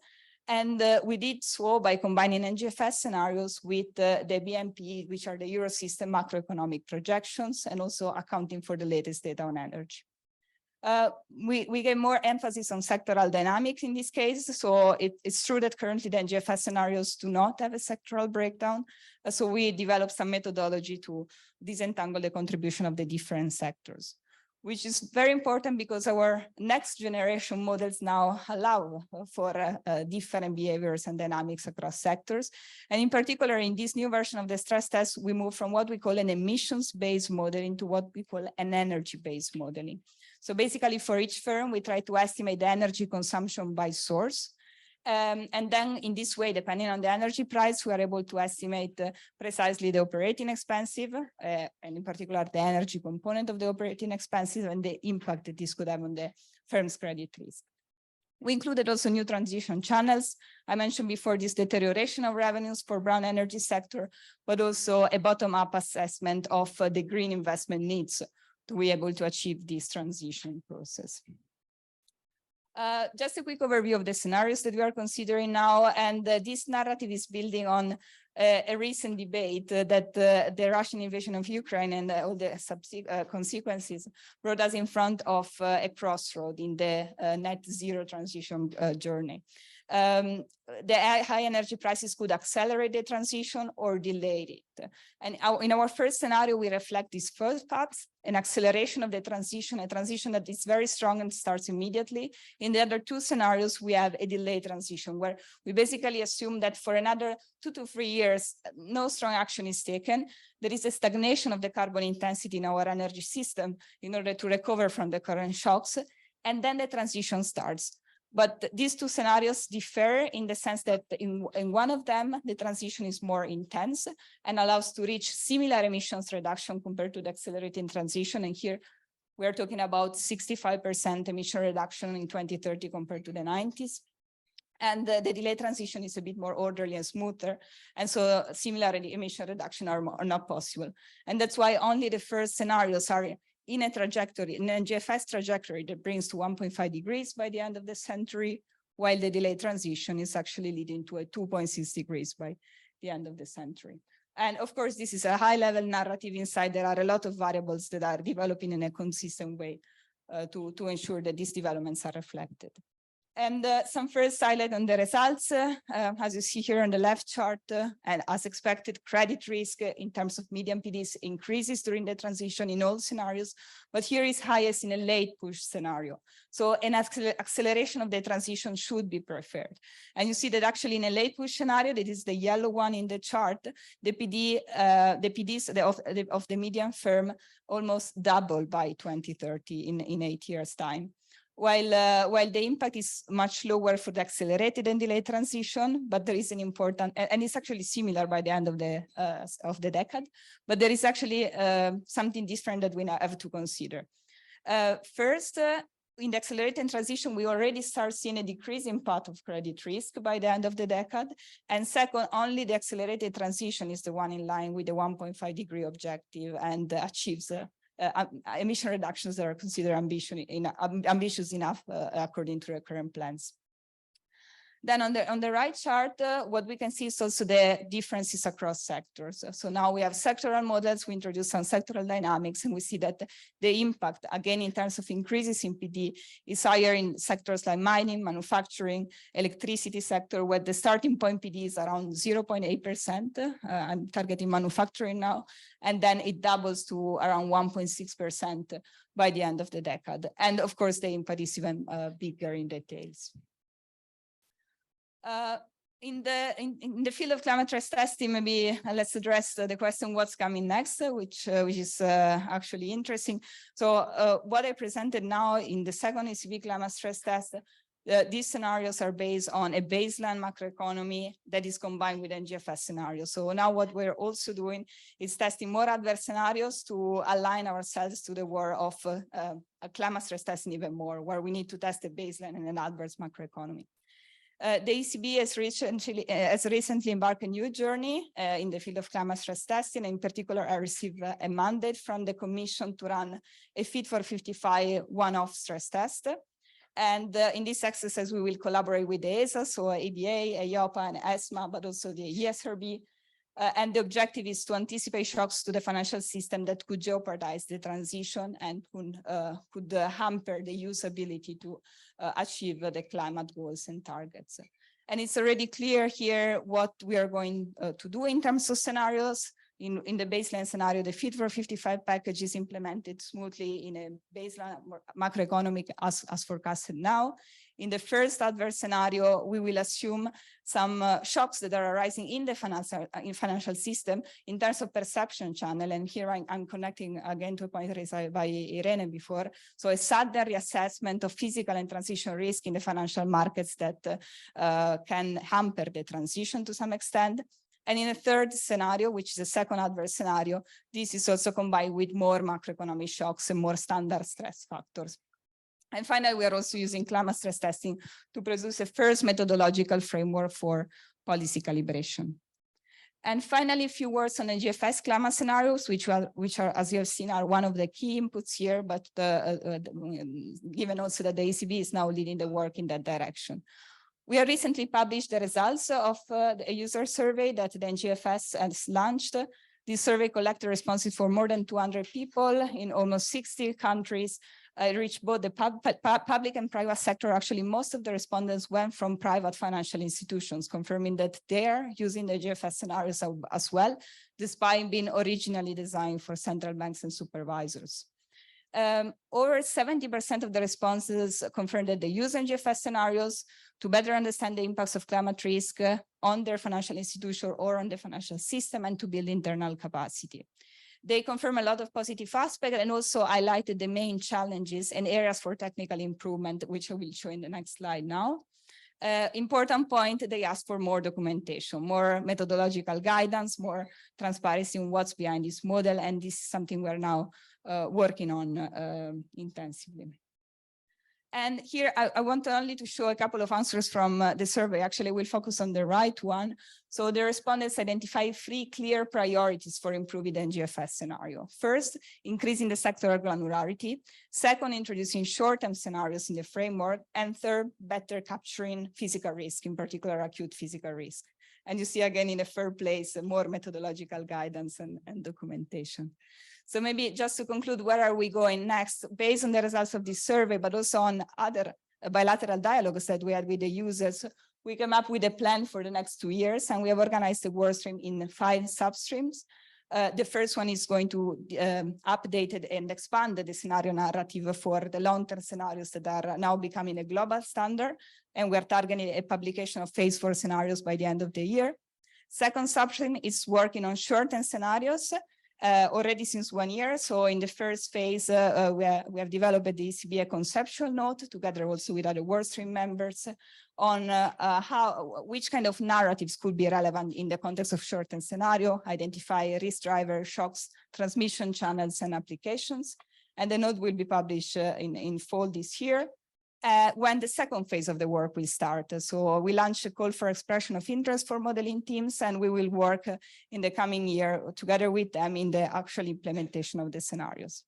Speaker 4: And we did so by combining NGFS scenarios with the BNP, which are the Eurosystem macroeconomic projections, and also accounting for the latest data on energy. We get more emphasis on sectoral dynamics in this case. So it's true that currently the NGFS scenarios do not have a sectoral breakdown. So we developed some methodology to disentangle the contribution of the different sectors, which is very important because our next generation models now allow for different behaviors and dynamics across sectors. And in particular, in this new version of the stress test, we move from what we call an emissions-based modeling to what we call an energy-based modeling. So basically, for each firm, we try to estimate the energy consumption by source. And then in this way, depending on the energy price, we are able to estimate precisely the operating expenses, and in particular, the energy component of the operating expenses and the impact that this could have on the firm's credit risk. We included also new transition channels. I mentioned before this deterioration of revenues for brown energy sector, but also a bottom-up assessment of the green investment needs to be able to achieve this transition process. Just a quick overview of the scenarios that we are considering now, and this narrative is building on a recent debate that the Russian invasion of Ukraine and all the consequences brought us in front of a crossroad in the net zero transition journey. the high energy prices could accelerate the transition or delay it. And in our first scenario, we reflect these first paths, an acceleration of the transition, a transition that is very strong and starts immediately. In the other two scenarios, we have a delayed transition where we basically assume that for another 2 to 3 years, no strong action is taken. There is a stagnation of the carbon intensity in our energy system in order to recover from the current shocks, and then the transition starts. But these two scenarios differ in the sense that in one of them, the transition is more intense and allows to reach similar emissions reduction compared to the accelerating transition. And here we're talking about 65% emission reduction in 2030 compared to the 90s. And the delayed transition is a bit more orderly and smoother. And so similar emission reduction are not possible. And that's why only the first scenarios are in a trajectory, in a GFS trajectory that brings to 1.5 degrees by the end of the century, while the delayed transition is actually leading to a 2.6 degrees by the end of the century. And of course, this is a high level narrative inside. There are a lot of variables that are developing in a consistent way to ensure that these developments are reflected. And some first highlight on the results, as you see here on the left chart, and as expected, credit risk in terms of median PDs increases during the transition in all scenarios, but here is highest in a late push scenario. So an acceleration of the transition should be preferred. And you see that actually in a late push scenario, that is the yellow one in the chart, the PDs of the median firm almost double by 2030 in 8 years' time. While the impact is much lower for the accelerated and delayed transition, but there is an important, and it's actually similar by the end of the decade, but there is actually something different that we now have to consider. First, in the accelerated transition, we already start seeing a decrease in path of credit risk by the end of the decade. And second, only the accelerated transition is the one in line with the 1.5 degree objective and achieves emission reductions that are considered ambitious enough according to the current plans. Then on the right chart, what we can see is also the differences across sectors. So now we have sectoral models, we introduce some sectoral dynamics, and we see that the impact, again, in terms of increases in PD, is higher in sectors like mining, manufacturing, electricity sector, where the starting point PD is around 0.8%. I'm targeting manufacturing now, and then it doubles to around 1.6% by the end of the decade. And of course, the impact is even bigger in details. In the field of climate stress testing, maybe let's address the question what's coming next, which is actually interesting. So what I presented now in the second ECB climate stress test, these scenarios are based on a baseline macroeconomy that is combined with NGFS scenarios. So now what we're also doing is testing more adverse scenarios to align ourselves to the world of a climate stress testing even more, where we need to test a baseline and an adverse macroeconomy. The ECB has recently embarked a new journey in the field of climate stress testing. In particular, I received a mandate from the Commission to run a Fit for 55 one-off stress test. And in this exercise, we will collaborate with the ESA, so ABA, EIOPA, and ESMA, but also the ESRB. And the objective is to anticipate shocks to the financial system that could jeopardize the transition and could hamper the usability to achieve the climate goals and targets. And it's already clear here what we are going to do in terms of scenarios. In the baseline scenario, the Fit for 55 package is implemented smoothly in a baseline macroeconomic as forecasted now. In the first adverse scenario, we will assume some shocks that are arising in the financial system in terms of perception channel. And here I'm connecting again to a point raised by Irene before. So a sudden reassessment of physical and transition risk in the financial markets that can hamper the transition to some extent. And in a third scenario, which is a second adverse scenario, this is also combined with more macroeconomic shocks and more standard stress factors. And finally, we are also using climate stress testing to produce a first methodological framework for policy calibration. And finally, a few words on the GFS climate scenarios, which are, as you have seen, are one of the key inputs here, but given also that the ECB is now leading the work in that direction. We have recently published the results of a user survey that the NGFS has launched. This survey collected responses for more than 200 people in almost 60 countries, reached both the public and private sector. Actually, most of the respondents went from private financial institutions, confirming that they're using the GFS scenarios as well, despite being originally designed for central banks and supervisors. Over 70% of the responses confirmed that they use GFS scenarios to better understand the impacts of climate risk on their financial institution or on the financial system and to build internal capacity. They confirm a lot of positive aspects and also highlighted the main challenges and areas for technical improvement, which I will show in the next slide now. Important point, they ask for more documentation, more methodological guidance, more transparency on what's behind this model. And this is something we're now working on intensively. And here I want only to show a couple of answers from the survey. Actually, we'll focus on the right one. So the respondents identified 3 clear priorities for improving the GFS scenario. First, increasing the sectoral granularity. Second, introducing short-term scenarios in the framework. And third, better capturing physical risk, in particular acute physical risk. And you see again in the third place, more methodological guidance and documentation. So maybe just to conclude, where are we going next? Based on the results of this survey, but also on other bilateral dialogues that we had with the users, we came up with a plan for the next 2 years, and we have organized the work stream in 5 substreams. The first one is going to update and expand the scenario narrative for the long-term scenarios that are now becoming a global standard, and we're targeting a publication of phase 4 scenarios by the end of the year. Second substream is working on short-term scenarios, already since 1 year. So in the first phase, we have developed the ECB conceptual note together also with other workstream members on which kind of narratives could be relevant in the context of short-term scenario, identify risk drivers, shocks, transmission channels, and applications. And the note will be published in fall this year. When the second phase of the work will start. So we launched a call for expression of interest for modeling teams, and we will work in the coming year together with them in the actual implementation of the scenarios.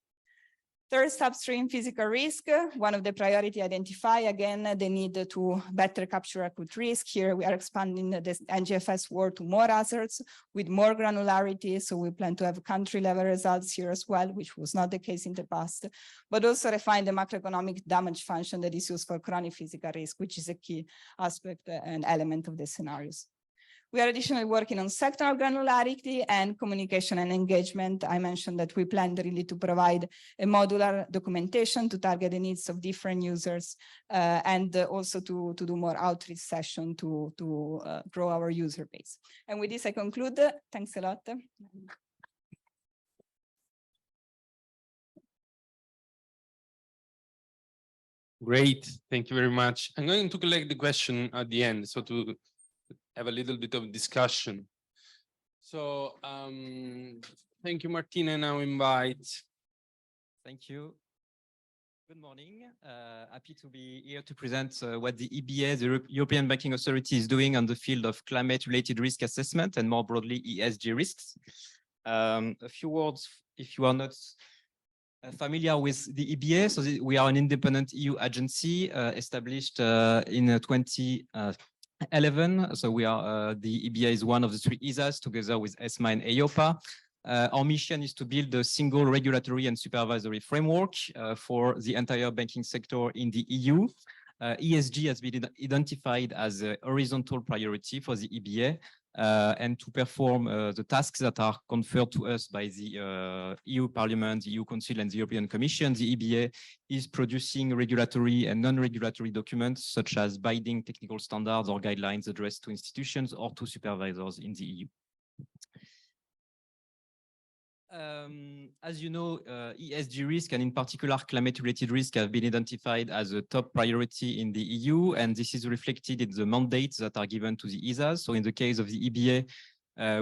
Speaker 4: Third substream, physical risk. One of the priority identify, again, the need to better capture acute risk. Here we are expanding the NGFS work to more hazards with more granularity. So we plan to have country level results here as well, which was not the case in the past, but also refine the macroeconomic damage function that is used for chronic physical risk, which is a key aspect and element of the scenarios. We are additionally working on sectoral granularity and communication and engagement. I mentioned that we plan really to provide a modular documentation to target the needs of different users and also to do more outreach session to grow our user base. And with this, I conclude. Thanks a lot.
Speaker 1: Great, thank you very much. I'm going to collect the question at the end, so to have a little bit of discussion. So thank you, Martina, and I'll invite.
Speaker 5: Thank you. Good morning. Happy to be here to present what the EBA, the European Banking Authority, is doing on the field of climate-related risk assessment and more broadly ESG risks. A few words, if you are not familiar with the EBA. So we are an independent EU agency established in 2011. So we are the EBA is one of the 3 ESAs together with ESMA and EIOPA. Our mission is to build a single regulatory and supervisory framework for the entire banking sector in the EU. ESG has been identified as a horizontal priority for the EBA and to perform the tasks that are conferred to us by the EU Parliament, the EU Council, and the European Commission. The EBA is producing regulatory and non-regulatory documents such as binding technical standards or guidelines addressed to institutions or to supervisors in the EU. As you know, ESG risk and in particular climate-related risk have been identified as a top priority in the EU, and this is reflected in the mandates that are given to the ESAs. So in the case of the EBA,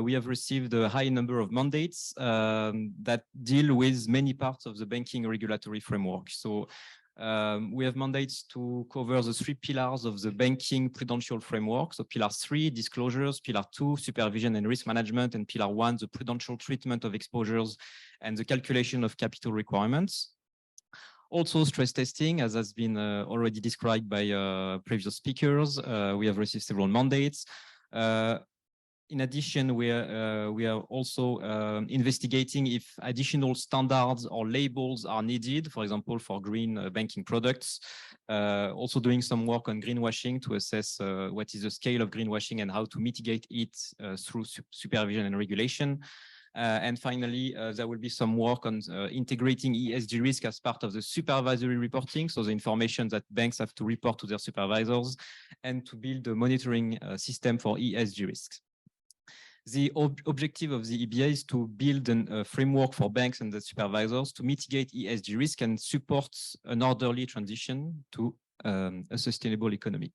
Speaker 5: we have received a high number of mandates that deal with many parts of the banking regulatory framework. So we have mandates to cover the 3 pillars of the banking prudential framework. So pillar 3, disclosures, pillar 2, supervision and risk management, and pillar 1, the prudential treatment of exposures and the calculation of capital requirements. Also stress testing, as has been already described by previous speakers. We have received several mandates. in addition, we are also investigating if additional standards or labels are needed, for example, for green banking products. Also doing some work on greenwashing to assess what is the scale of greenwashing and how to mitigate it through supervision and regulation. And finally, there will be some work on integrating ESG risk as part of the supervisory reporting, so the information that banks have to report to their supervisors, and to build a monitoring system for ESG risks. The objective of the EBA is to build a framework for banks and the supervisors to mitigate ESG risk and support an orderly transition to a sustainable economy.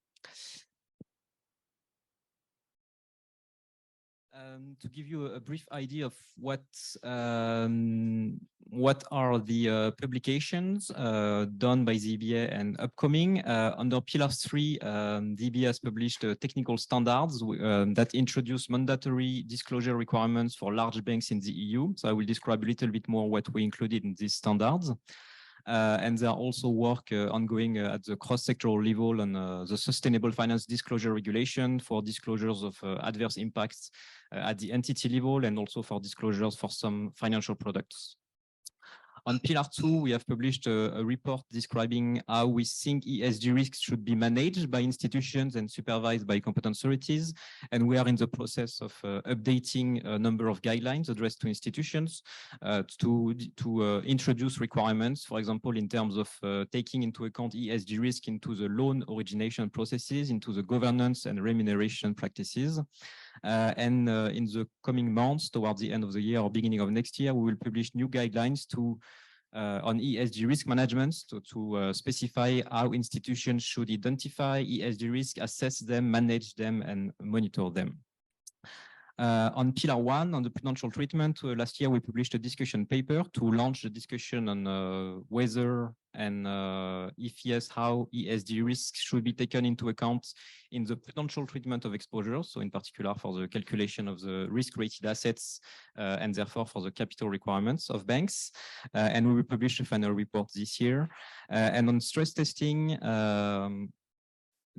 Speaker 5: To give you a brief idea of what are the publications done by the EBA and upcoming, under Pillar 3, the EBA has published technical standards that introduce mandatory disclosure requirements for large banks in the EU. So I will describe a little bit more what we included in these standards. And there are also work ongoing at the cross-sectoral level on the Sustainable Finance Disclosure Regulation for disclosures of adverse impacts at the entity level, and also for disclosures for some financial products. On Pillar 2, we have published a report describing how we think ESG risks should be managed by institutions and supervised by competent authorities. And we are in the process of updating a number of guidelines addressed to institutions to introduce requirements, for example, in terms of taking into account ESG risk into the loan origination processes, into the governance and remuneration practices. And in the coming months, towards the end of the year or beginning of next year, we will publish new guidelines on ESG risk management to specify how institutions should identify ESG risk, assess them, manage them, and monitor them. On Pillar 1, on the prudential treatment, last year we published a discussion paper to launch a discussion on whether and if yes, how ESG risks should be taken into account in the prudential treatment of exposures, so in particular for the calculation of the risk-rated assets and therefore for the capital requirements of banks. And we will publish a final report this year. And on stress testing,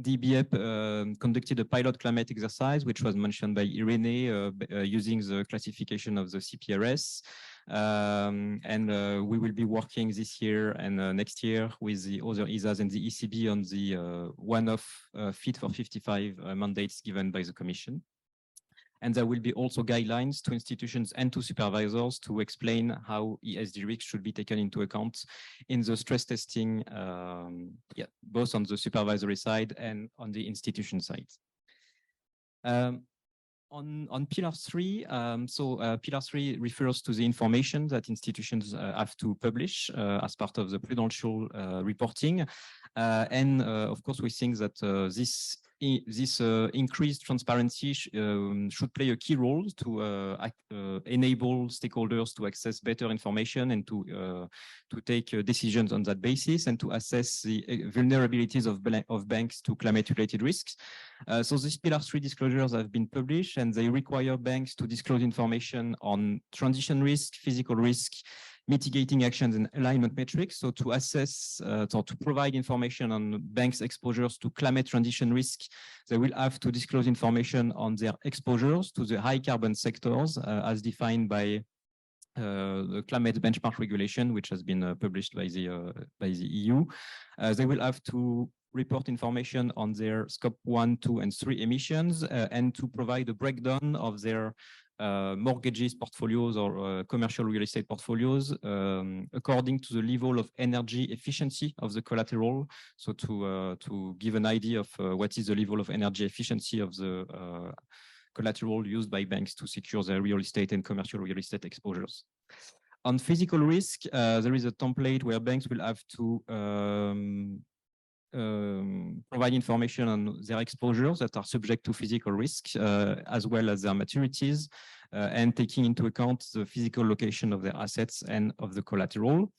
Speaker 5: the EBA conducted a pilot climate exercise, which was mentioned by Irene, using the classification of the CPRS. And we will be working this year and next year with the other ESAs and the ECB on the one-off Fit for 55 mandates given by the Commission. And there will be also guidelines to institutions and to supervisors to explain how ESG risks should be taken into account in the stress testing, both on the supervisory side and on the institution side. On Pillar 3, Pillar 3 refers to the information that institutions have to publish as part of the prudential reporting. Of course, we think that this increased transparency should play a key role to enable stakeholders to access better information and to take decisions on that basis, and to assess the vulnerabilities of banks to climate-related risks. So these Pillar 3 disclosures have been published, and they require banks to disclose information on transition risk, physical risk, mitigating actions, and alignment metrics. So to assess, or to provide information on banks' exposures to climate transition risk, they will have to disclose information on their exposures to the high carbon sectors as defined by the climate benchmark regulation, which has been published by the EU. They will have to report information on their scope 1, 2, and 3 emissions, and to provide a breakdown of their mortgages portfolios or commercial real estate portfolios according to the level of energy efficiency of the collateral. So to give an idea of what is the level of energy efficiency of the collateral used by banks to secure their real estate and commercial real estate exposures. On physical risk, there is a template where banks will have to provide information on their exposures that are subject to physical risk, as well as their maturities, and taking into account the physical location of their assets and of the collateral.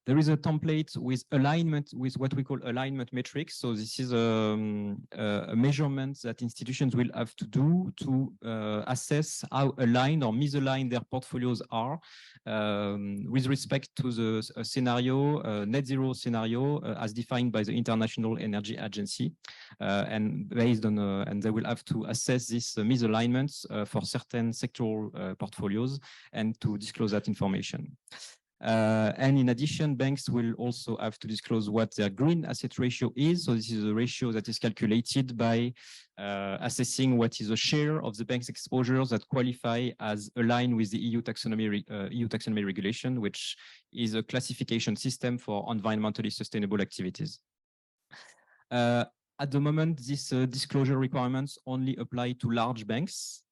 Speaker 5: There is a template with alignment, with what we call alignment metrics. So this is a measurement that institutions will have to do to assess how aligned or misaligned their portfolios are with respect to the scenario, net zero scenario, as defined by the International Energy Agency. And based on, and they will have to assess these misalignments for certain sectoral portfolios and to disclose that information. And in addition, banks will also have to disclose what their green asset ratio is. So this is a ratio that is calculated by assessing what is the share of the bank's exposures that qualify as aligned with the EU taxonomy regulation, which is a classification system for environmentally sustainable activities. At the moment, these disclosure requirements only apply to large banks.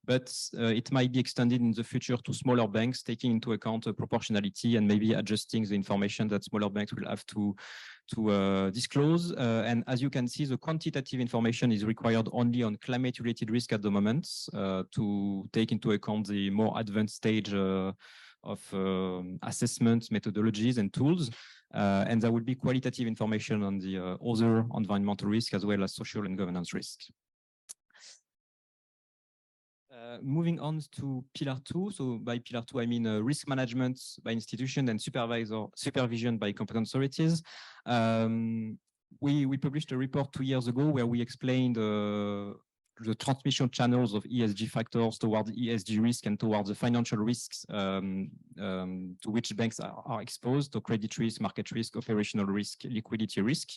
Speaker 5: But it might be extended in the future to smaller banks, taking into account proportionality and maybe adjusting the information that smaller banks will have to disclose. And as you can see, the quantitative information is required only on climate-related risk at the moment to take into account the more advanced stage of assessment methodologies and tools. And there will be qualitative information on the other environmental risk as well as social and governance risk. Moving on to Pillar 2. So by Pillar 2, I mean risk management by institution and supervision by competent authorities. We published a report 2 years ago where we explained the transmission channels of ESG factors towards ESG risk and towards the financial risks to which banks are exposed, to credit risk, market risk, operational risk, liquidity risk.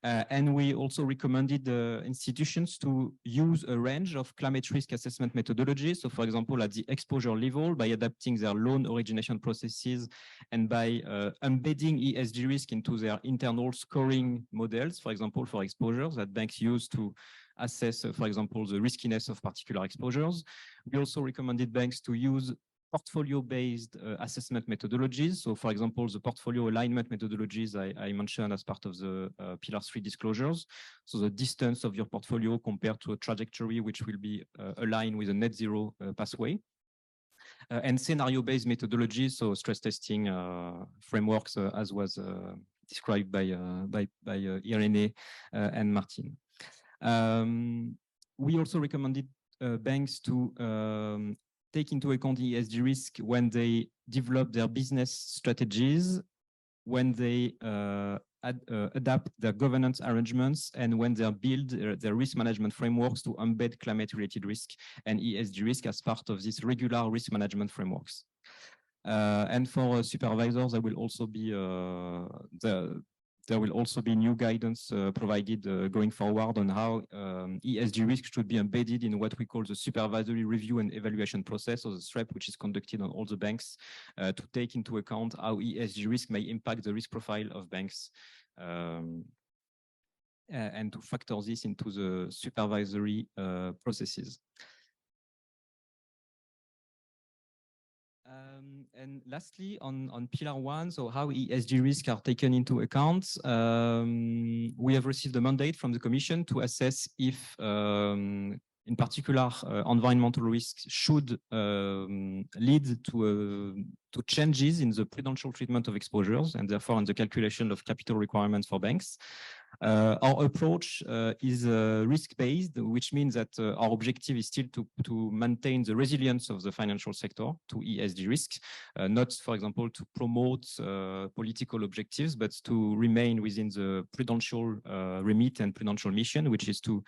Speaker 5: And we also recommended institutions to use a range of climate risk assessment methodologies. So for example, at the exposure level, by adapting their loan origination processes and by embedding ESG risk into their internal scoring models, for example, for exposures that banks use to assess, for example, the riskiness of particular exposures. We also recommended banks to use portfolio-based assessment methodologies. So, for example, the portfolio alignment methodologies I mentioned as part of the Pillar 3 disclosures. So the distance of your portfolio compared to a trajectory which will be aligned with a net zero pathway. And scenario-based methodologies, so stress testing frameworks, as was described by Irene and Martin. We also recommended banks to take into account ESG risk when they develop their business strategies, when they adapt their governance arrangements, and when they build their risk management frameworks to embed climate-related risk and ESG risk as part of these regular risk management frameworks. And for supervisors, there will also be there will also be new guidance provided going forward on how ESG risk should be embedded in what we call the supervisory review and evaluation process, or the SREP, which is conducted on all the banks to take into account how ESG risk may impact the risk profile of banks and to factor this into the supervisory processes. And lastly, on Pillar 1, so how ESG risks are taken into account, we have received a mandate from the Commission to assess if, in particular, environmental risks should lead to changes in the prudential treatment of exposures and therefore in the calculation of capital requirements for banks. Our approach is risk-based, which means that our objective is still to maintain the resilience of the financial sector to ESG risks, not, for example, to promote political objectives, but to remain within the prudential remit and prudential mission, which is to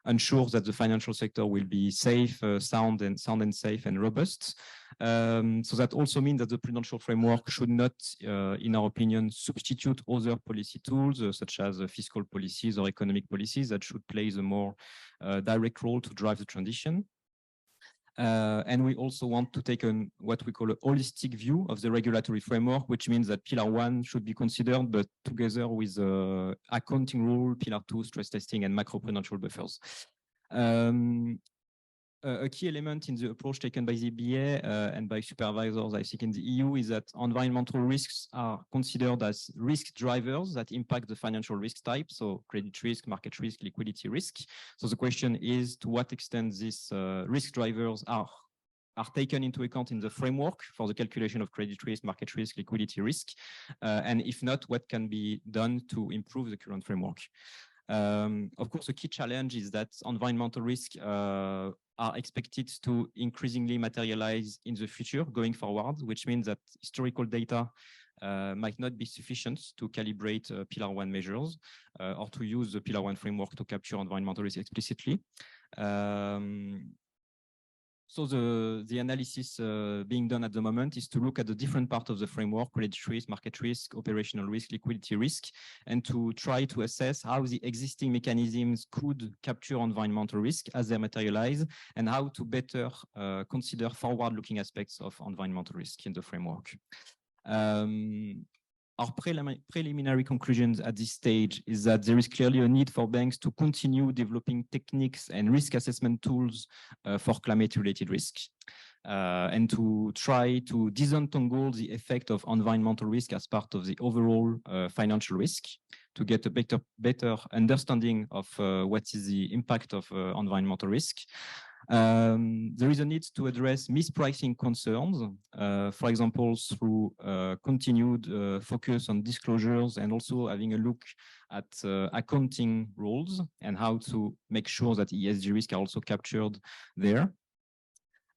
Speaker 5: ensure that the financial sector will be safe, sound and safe and robust. So that also means that the prudential framework should not, in our opinion, substitute other policy tools such as fiscal policies or economic policies that should play the more direct role to drive the transition. And we also want to take what we call a holistic view of the regulatory framework, which means that Pillar 1 should be considered, but together with accounting rule, Pillar 2, stress testing, and macroprudential buffers. A key element in the approach taken by the EBA and by supervisors, I think, in the EU is that environmental risks are considered as risk drivers that impact the financial risk type, so credit risk, market risk, liquidity risk. So the question is to what extent these risk drivers are are taken into account in the framework for the calculation of credit risk, market risk, liquidity risk? And if not, what can be done to improve the current framework? Of course, a key challenge is that environmental risks are expected to increasingly materialize in the future going forward, which means that historical data might not be sufficient to calibrate Pillar 1 measures or to use the Pillar 1 framework to capture environmental risk explicitly. So the analysis being done at the moment is to look at the different parts of the framework: credit risk, market risk, operational risk, liquidity risk, and to try to assess how the existing mechanisms could capture environmental risk as they materialize, and how to better consider forward-looking aspects of environmental risk in the framework. Our preliminary conclusions at this stage is that there is clearly a need for banks to continue developing techniques and risk assessment tools for climate-related risk, and to try to disentangle the effect of environmental risk as part of the overall financial risk, to get a better understanding of what is the impact of environmental risk. There is a need to address mispricing concerns, for example, through continued focus on disclosures, and also having a look at accounting rules and how to make sure that ESG risks are also captured there.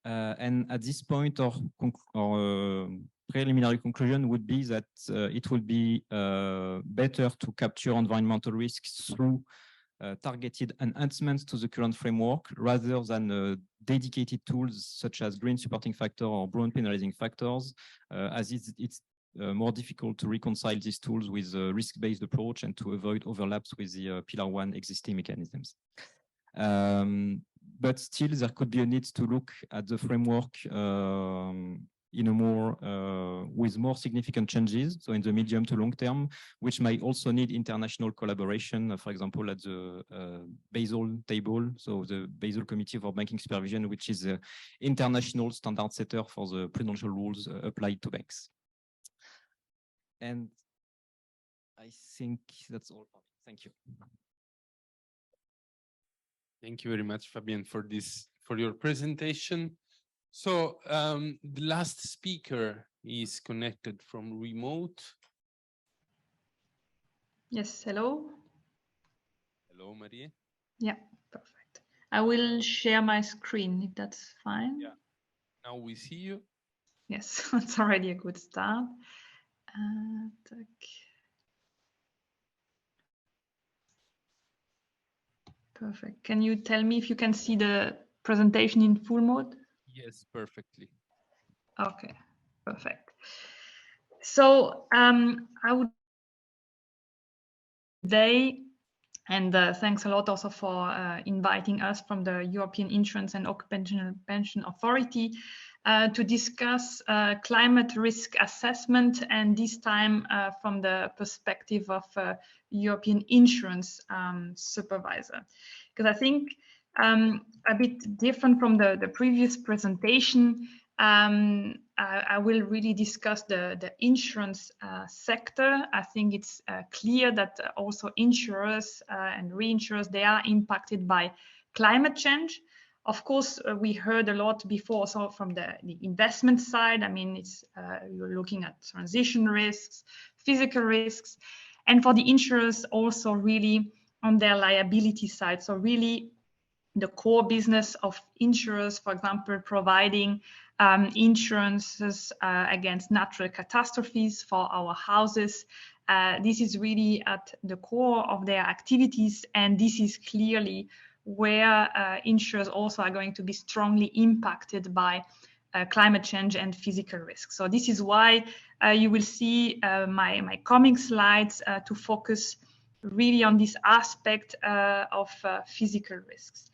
Speaker 5: And at this point, our preliminary conclusion would be that it would be better to capture environmental risks through targeted enhancements to the current framework rather than dedicated tools such as green supporting factor or brown penalizing factors, as it's more difficult to reconcile these tools with a risk-based approach and to avoid overlaps with the Pillar 1 existing mechanisms. But still, there could be a need to look at the framework in a more with more significant changes, so in the medium to long term, which might also need international collaboration, for example, at the Basel table, so the Basel Committee for Banking Supervision, which is the international standard setter for the prudential rules applied to banks. And I think that's all. Thank you.
Speaker 1: Thank you very much, Fabien, for your presentation. So the last speaker is connected from remote.
Speaker 6: Yes, hello.
Speaker 1: Hello, Marie.
Speaker 6: Yeah, perfect. I will share my screen if that's fine.
Speaker 1: Yeah. Now we see you.
Speaker 6: Yes, it's already a good start. Perfect. Can you tell me if you can see the presentation in full mode?
Speaker 1: Yes, perfectly.
Speaker 6: Okay, perfect. So I would today, and thanks a lot also for inviting us from the European Insurance and Occupational Pension Authority to discuss climate risk assessment, and this time from the perspective of European insurance supervisor. Because I think a bit different from the previous presentation, I will really discuss the insurance sector. I think it's clear that also insurers and reinsurers, they are impacted by climate change. Of course, we heard a lot before, so from the investment side, I mean, it's you're looking at transition risks, physical risks, and for the insurers also really on their liability side. So really the core business of insurers, for example, providing insurances against natural catastrophes for our houses. This is really at the core of their activities, and this is clearly where insurers also are going to be strongly impacted by climate change and physical risk. So this is why you will see my coming slides to focus really on this aspect of physical risks.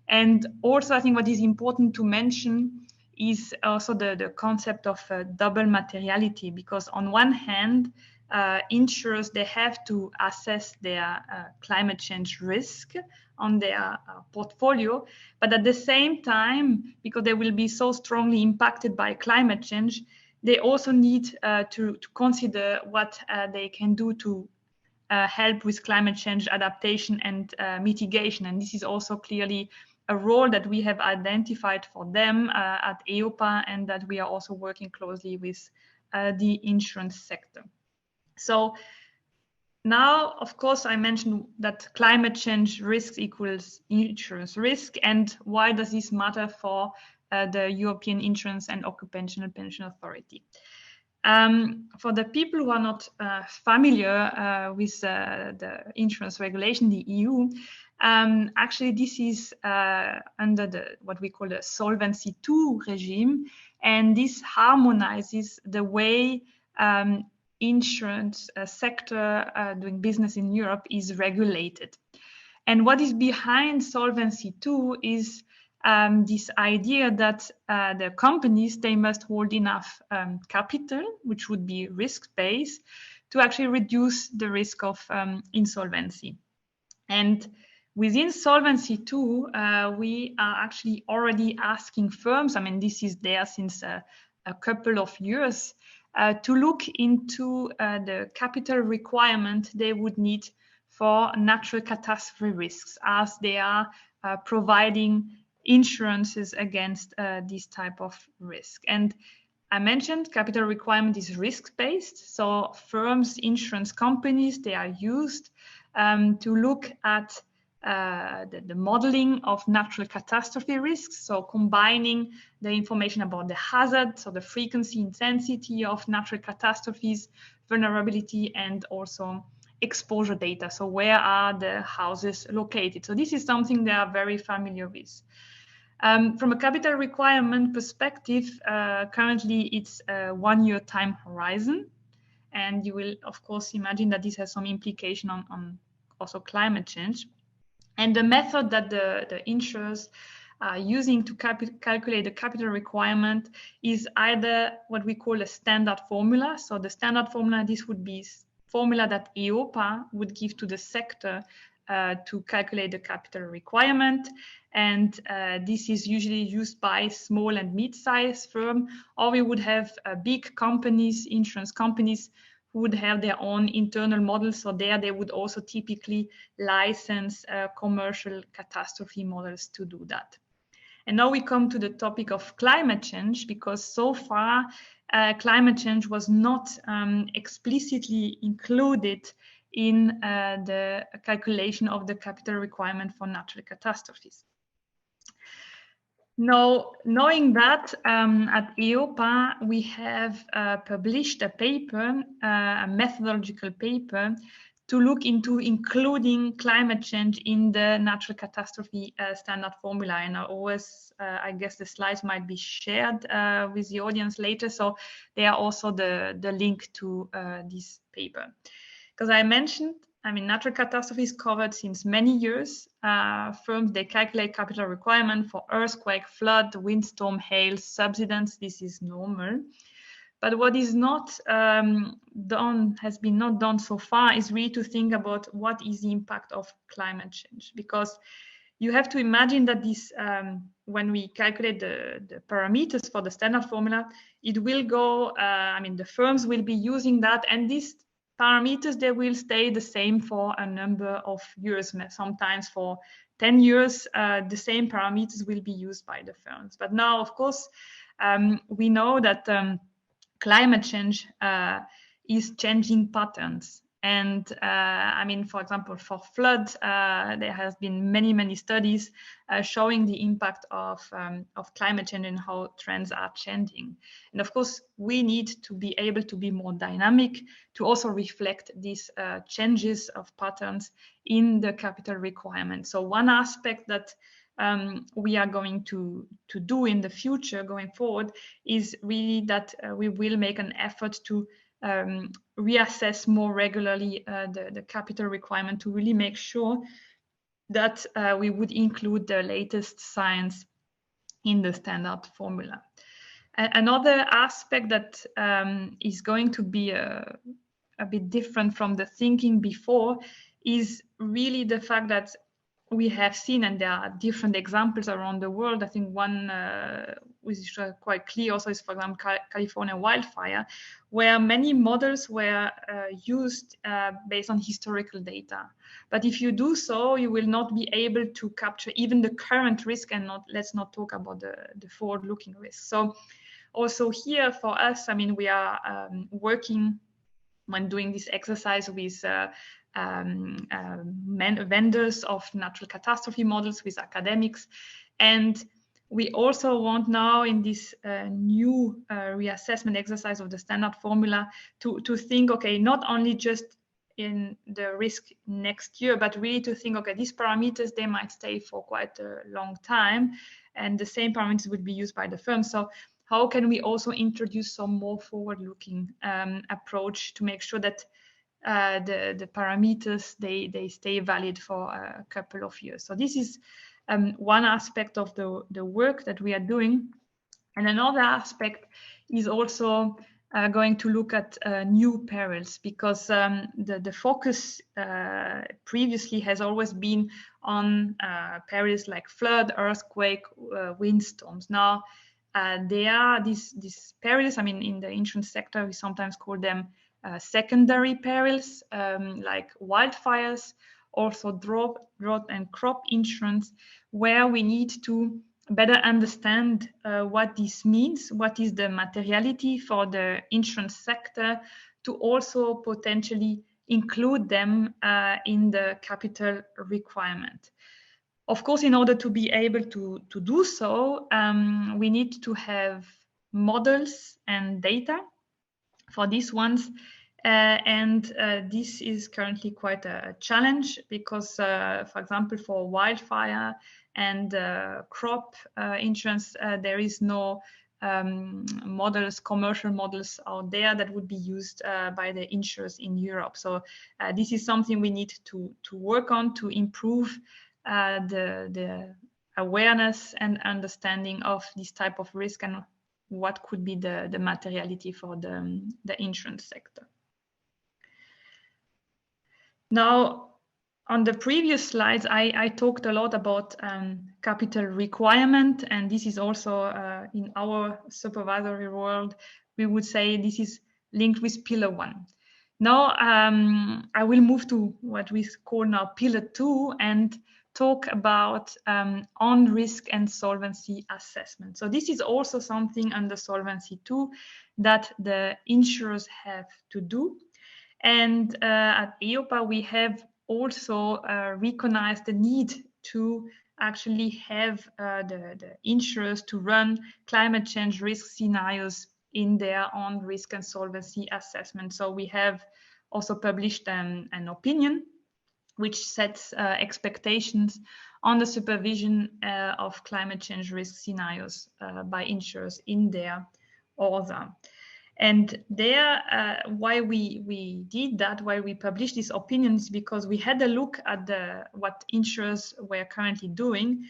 Speaker 6: And also, I think what is important to mention is also the concept of double materiality, because on one hand, insurers, they have to assess their climate change risk on their portfolio, but at the same time, because they will be so strongly impacted by climate change, they also need to consider what they can do to help with climate change adaptation and mitigation. And this is also clearly a role that we have identified for them at EIOPA, and that we are also working closely with the insurance sector. So now, of course, I mentioned that climate change risk equals insurance risk. And why does this matter for the European Insurance and Occupational Pension Authority? For the people who are not familiar with the insurance regulation, the EU, actually this is under what we call the Solvency II regime, and this harmonizes the way insurance sector doing business in Europe is regulated. And what is behind Solvency II is this idea that the companies, they must hold enough capital, which would be risk-based, to actually reduce the risk of insolvency. And within Solvency II, we are actually already asking firms, I mean, this is there since a couple of years, to look into the capital requirement they would need for natural catastrophe risks, as they are providing insurances against this type of risk. And I mentioned capital requirement is risk-based, so firms, insurance companies, they are used to look at the modeling of natural catastrophe risks, so combining the information about the hazard, so the frequency, intensity of natural catastrophes, vulnerability, and also exposure data, so where are the houses located. So this is something they are very familiar with. From a capital requirement perspective, currently it's a 1-year time horizon, and you will of course imagine that this has some implication on also climate change. And the method that the insurers are using to calculate the capital requirement is either what we call a standard formula. So the standard formula, this would be formula that EIOPA would give to the sector to calculate the capital requirement. And this is usually used by small and mid-sized firms, or we would have big companies, insurance companies, who would have their own internal models. So there they would also typically license commercial catastrophe models to do that. And now we come to the topic of climate change, because so far climate change was not explicitly included in the calculation of the capital requirement for natural catastrophes. Now, knowing that, at EIOPA, we have published a paper, a methodological paper, to look into including climate change in the natural catastrophe standard formula. And I guess the slides might be shared with the audience later. So they are also the link to this paper. Because I mentioned, I mean, natural catastrophes covered since many years. Firms, they calculate capital requirement for earthquake, flood, windstorm, hail, subsidence. This is normal. But what is not has been not done so far is really to think about what is the impact of climate change. Because you have to imagine that this, when we calculate the parameters for the standard formula, it will go, I mean, the firms will be using that, and these parameters, they will stay the same for a number of years. Sometimes for 10 years, the same parameters will be used by the firms. But now, of course, we know that climate change is changing patterns. And I mean, for example, for flood, there has been many studies showing the impact of climate change and how trends are changing. And of course, we need to be able to be more dynamic to also reflect these changes of patterns in the capital requirement. So one aspect that we are going to do in the future going forward is really that we will make an effort to reassess more regularly the capital requirement to really make sure that we would include the latest science in the standard formula. Another aspect that is going to be a bit different from the thinking before is really the fact that we have seen, and there are different examples around the world. I think one which is quite clear also is, for example, California wildfire, where many models were used based on historical data. But if you do so, you will not be able to capture even the current risk, and let's not talk about the forward-looking risk. So also here for us, I mean, we are working when doing this exercise with vendors of natural catastrophe models, with academics. And we also want now in this new reassessment exercise of the standard formula to think, okay, not only just in the risk next year, but really to think, okay, these parameters, they might stay for quite a long time, and the same parameters would be used by the firm. So how can we also introduce some more forward-looking approach to make sure that the parameters, they stay valid for a couple of years? So this is one aspect of the work that we are doing. And another aspect is also going to look at new perils, because the focus previously has always been on perils like flood, earthquake, windstorms. Now, there are these perils, I mean, in the insurance sector, we sometimes call them secondary perils, like wildfires, also drought and crop insurance, where we need to better understand what this means, what is the materiality for the insurance sector, to also potentially include them in the capital requirement. Of course, in order to be able to do so, we need to have models and data for these ones. This is currently quite a challenge, because, for example, for wildfire and crop insurance, there is no commercial models out there that would be used by the insurers in Europe. So this is something we need to work on to improve the awareness and understanding of this type of risk, and what could be the materiality for the insurance sector. Now, on the previous slides, I talked a lot about capital requirement, and this is also in our supervisory world, we would say this is linked with Pillar 1. Now, I will move to what we call now Pillar 2 and talk about on risk and solvency assessment. So this is also something under Solvency II that the insurers have to do. And at EIOPA, we have also recognized the need to actually have the insurers to run climate change risk scenarios in their own risk and solvency assessment. So we have also published an opinion which sets expectations on the supervision of climate change risk scenarios by insurers in their ORSA. And there, why we did that, why we published these opinions, because we had a look at what insurers were currently doing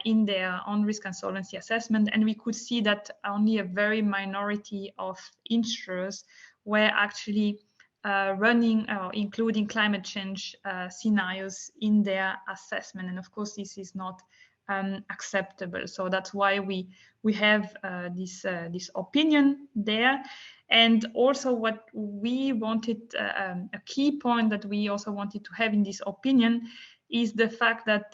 Speaker 6: in their own risk and solvency assessment, and we could see that only a very minority of insurers were actually running or including climate change scenarios in their assessment. And of course, this is not acceptable. So that's why we have this opinion there. And also what we wanted, a key point that we also wanted to have in this opinion is the fact that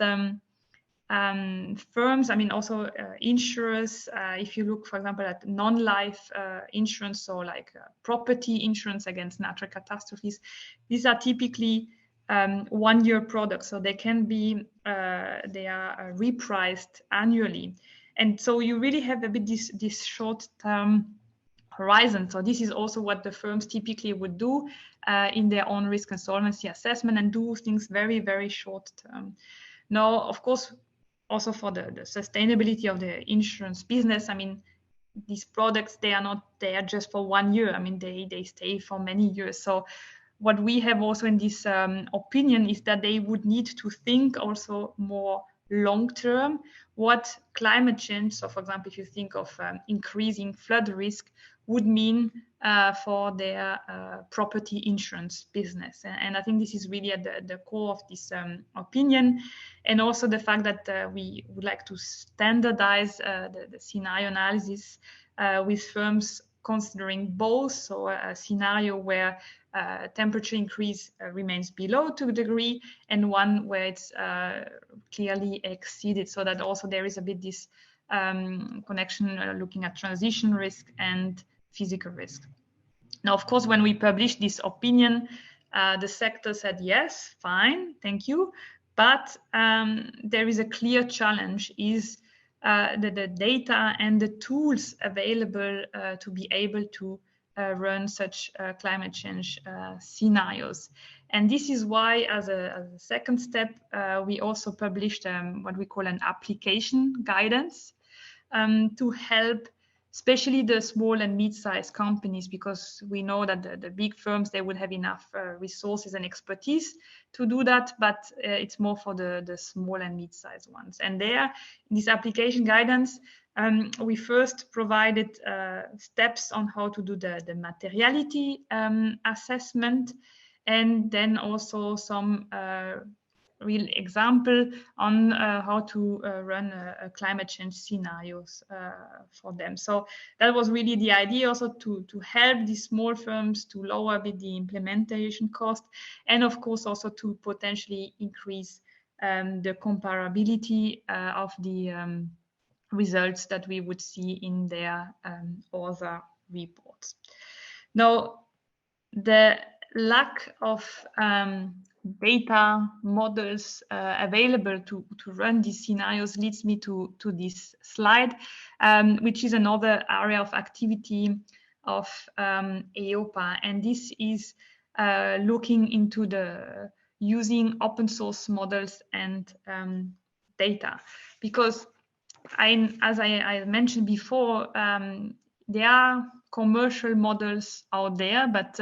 Speaker 6: firms, I mean also insurers, if you look, for example, at non-life insurance, so like property insurance against natural catastrophes, these are typically one-year products, so they can be they are repriced annually, and so you really have a bit this short-term horizon. So this is also what the firms typically would do in their own risk and solvency assessment, and do things very, very short-term. Now, of course, also for the sustainability of the insurance business, I mean, these products, they are not there just for 1 year. I mean, they stay for many years. So what we have also in this opinion is that they would need to think also more long-term what climate change, so for example, if you think of increasing flood risk, would mean for their property insurance business. And I think this is really at the core of this opinion, and also the fact that we would like to standardize the scenario analysis with firms considering both, so a scenario where temperature increase remains below 2 degrees and one where it's clearly exceeded, so that also there is a bit this connection looking at transition risk and physical risk. Now, of course, when we published this opinion, the sector said, yes, fine, thank you. But there is a clear challenge, is the data and the tools available to be able to run such climate change scenarios. And this is why, as a second step, we also published what we call an application guidance to help especially the small and mid-sized companies, because we know that the big firms, they would have enough resources and expertise to do that, but it's more for the small and mid-sized ones. And there, in this application guidance, we first provided steps on how to do the materiality assessment, and then also some real example on how to run a climate change scenarios for them. So that was really the idea, also to help these small firms to lower a bit the implementation cost, and of course also to potentially increase the comparability of the results that we would see in their other reports. Now, the lack of data models available to run these scenarios leads me to this slide, which is another area of activity of EIOPA, and this is looking into the using open source models and data, because as I mentioned before, there are commercial models out there, but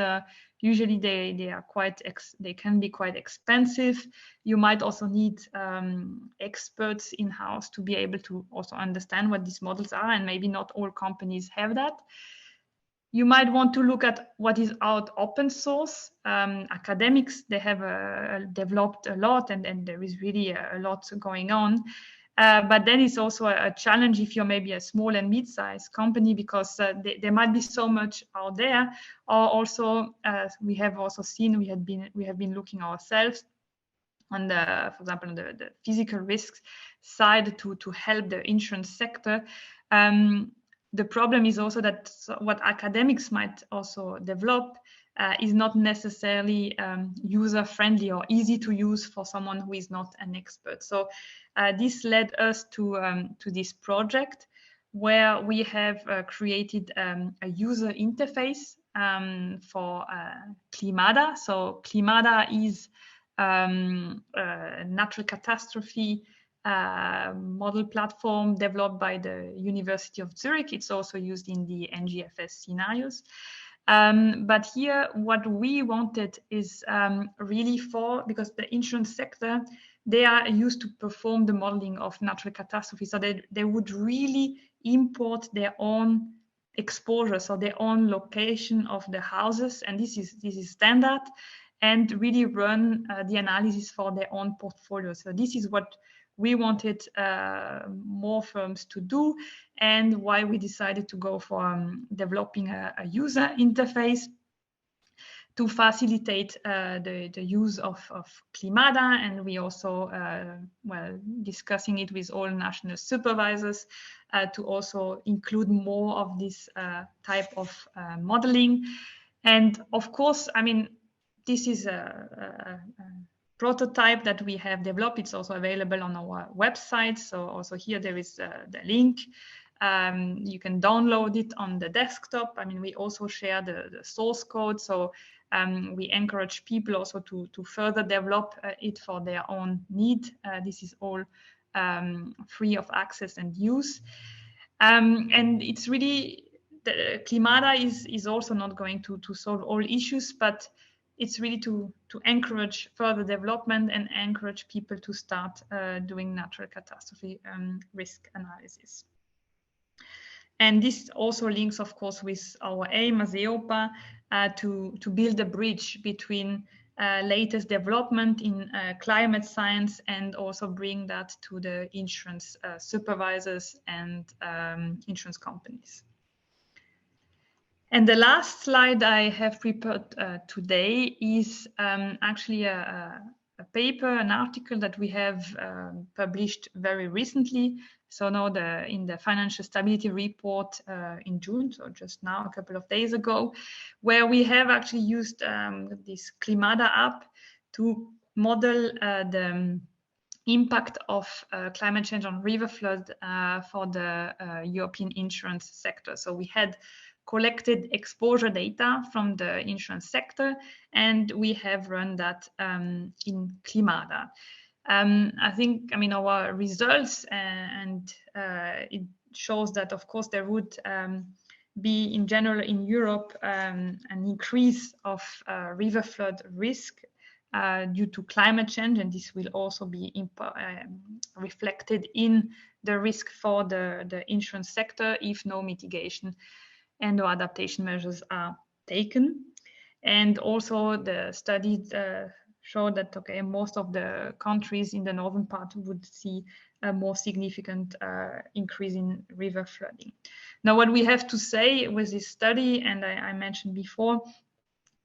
Speaker 6: usually they can be quite expensive. You might also need experts in-house to be able to also understand what these models are, and maybe not all companies have that. You might want to look at what is out open source. Academics, they have developed a lot, and there is really a lot going on. But then it's also a challenge if you're maybe a small and mid-sized company, because there might be so much out there. Or also, we have also seen, we have been looking ourselves on for example, on the physical risks side to help the insurance sector. The problem is also that what academics might also develop is not necessarily user-friendly or easy to use for someone who is not an expert. So this led us to this project, where we have created a user interface for Climada. So Climada is a natural catastrophe model platform developed by the University of Zurich. It's also used in the NGFS scenarios. But here, what we wanted is really because the insurance sector, they are used to perform the modeling of natural catastrophes. So they would really import their own exposure, so their own location of the houses. And this is standard, and really run the analysis for their own portfolio. So this is what we wanted more firms to do, and why we decided to go for developing a user interface to facilitate the use of Climada. And we also, discussing it with all national supervisors to also include more of this type of modeling. And of course, I mean, this is a prototype that we have developed. It's also available on our website. So also here there is the link. You can download it on the desktop. I mean, we also share the source code. So we encourage people also to further develop it for their own need. This is all free of access and use. And it's really, Climada is also not going to solve all issues, but it's really to encourage further development and encourage people to start doing natural catastrophe risk analysis. And this also links, of course, with our aim as EOPA to build a bridge between latest development in climate science and also bring that to the insurance supervisors and insurance companies. And the last slide I have prepared today is actually a paper, an article that we have published very recently. So now in the Financial Stability Report in June, so just now, a couple of days ago, where we have actually used this Climada app to model the impact of climate change on river flood for the European insurance sector. So we had collected exposure data from the insurance sector, and we have run that in Climada. I think, our results and it shows that, of course, there would be in general in Europe an increase of river flood risk due to climate change, and this will also be reflected in the risk for the insurance sector if no mitigation and or adaptation measures are taken. And also the studies show that, okay, most of the countries in the northern part would see a more significant increase in river flooding. Now, what we have to say with this study, and I mentioned before,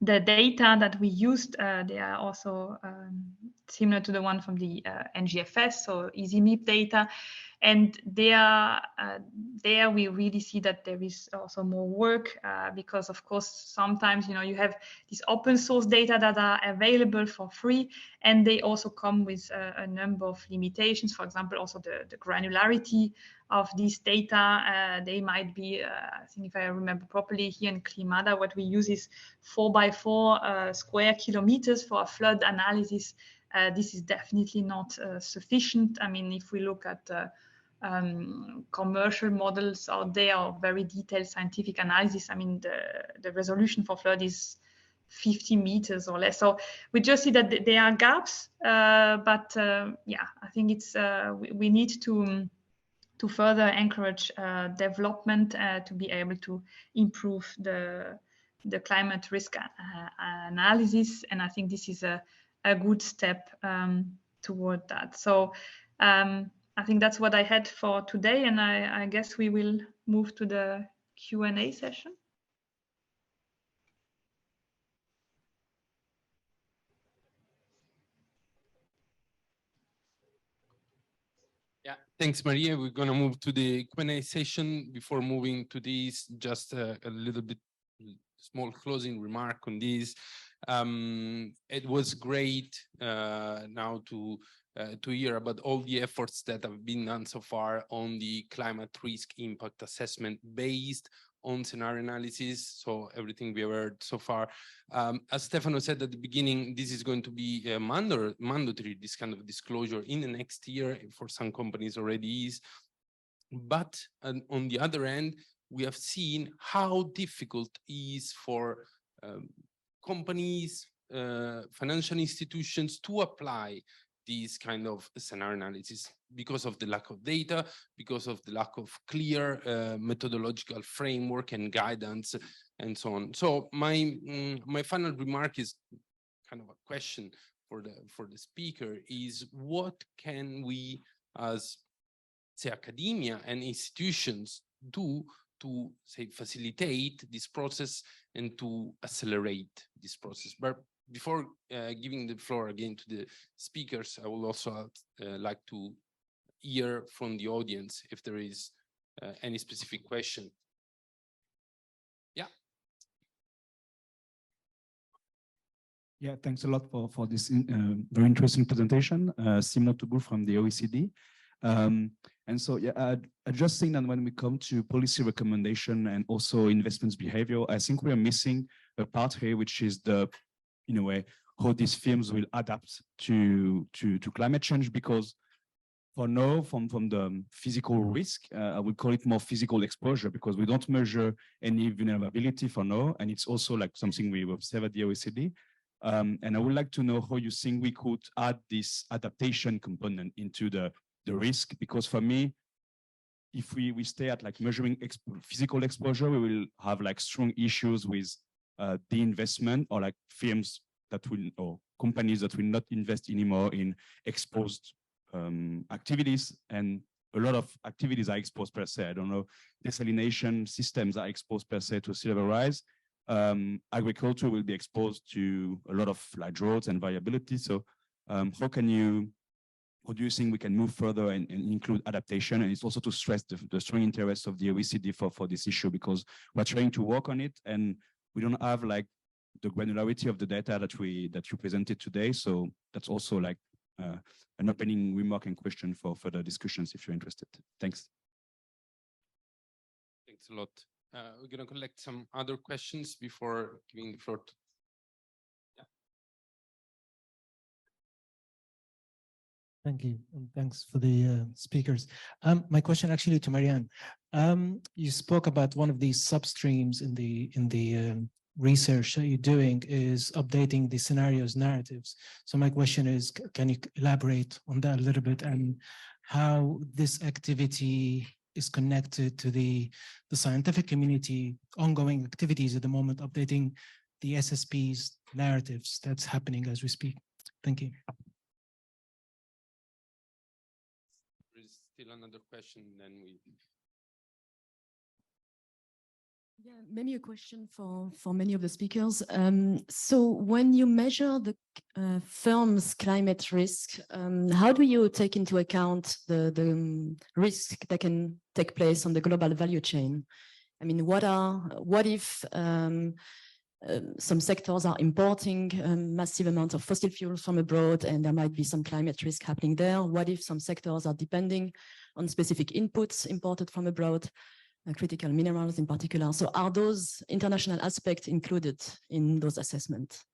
Speaker 6: the data that we used, they are also similar to the one from the NGFS, so EasyMIP data. And there we really see that there is also more work because, of course, sometimes, you have these open source data that are available for free, and they also come with a number of limitations. For example, also the granularity of these data. They might be, I think if I remember properly, here in Climada, what we use is 4x4 square kilometers for a flood analysis. This is definitely not sufficient. If we look at commercial models out there, or very detailed scientific analysis, the resolution for flood is 50 meters or less. So we just see that there are gaps, but yeah, I think it's we need to further encourage development to be able to improve the climate risk analysis, and I think this is a good step toward that. So I think that's what I had for today, and I guess we will move to the Q&A session.
Speaker 1: Yeah, thanks, Maria. We're going to move to the Q&A session. Before moving to this, just a little bit small closing remark on this. It was great now to hear about all the efforts that have been done so far on the climate risk impact assessment based on scenario analysis. So everything we have heard so far. As Stefano said at the beginning, this is going to be mandatory, this kind of disclosure in the next year. For some companies already is. But on the other end, we have seen how difficult it is for companies, financial institutions to apply these kind of scenario analysis because of the lack of data, because of the lack of clear methodological framework and guidance, and so on. So my final remark is kind of a question for the speaker: is what can we, as say academia and institutions, do to say facilitate this process and to accelerate this process? But before giving the floor again to the speakers, I would also like to hear from the audience if there is any specific question. Yeah.
Speaker 7: Yeah, thanks a lot for this very interesting presentation, similar to Gu from the OECD. And so, yeah, I just think that when we come to policy recommendation and also investments behavior, I think we are missing a part here, which is in a way, how these firms will adapt to climate change. Because for now, from the physical risk, I would call it more physical exposure, because we don't measure any vulnerability for now, and it's also like something we observe at the OECD. And I would like to know how you think we could add this adaptation component into the risk, because for me, if we stay at like measuring physical exposure, we will have like strong issues with the investment, or like firms that will, or companies that will not invest anymore in exposed activities. And a lot of activities are exposed per se. I don't know, desalination systems are exposed per se to sea level rise. Agriculture will be exposed to a lot of like droughts and variability. So how do you think we can move further and include adaptation? And it's also to stress the strong interest of the OECD for this issue, because we're trying to work on it and we don't have like the granularity of the data that you presented today. So that's also like an opening remark and question for further discussions if you're interested. Thanks.
Speaker 1: Thanks a lot. We're going to collect some other questions before giving the floor to.
Speaker 8: Thank you, and thanks for the speakers. My question actually to Marianne. You spoke about one of these substreams in the research that you're doing is updating the scenarios narratives. So my question is, can you elaborate on that a little bit, and how this activity is connected to the scientific community ongoing activities at the moment, updating the SSP's narratives that's happening as we speak? Thank you.
Speaker 1: Still another question, then we.
Speaker 9: Yeah, maybe a question for many of the speakers. So when you measure the firm's climate risk, how do you take into account the risk that can take place on the global value chain? I mean, what if some sectors are importing massive amounts of fossil fuels from abroad, and there might be some climate risk happening there? What if some sectors are depending on specific inputs imported from abroad, critical minerals in particular? So are those international aspects included in those assessments?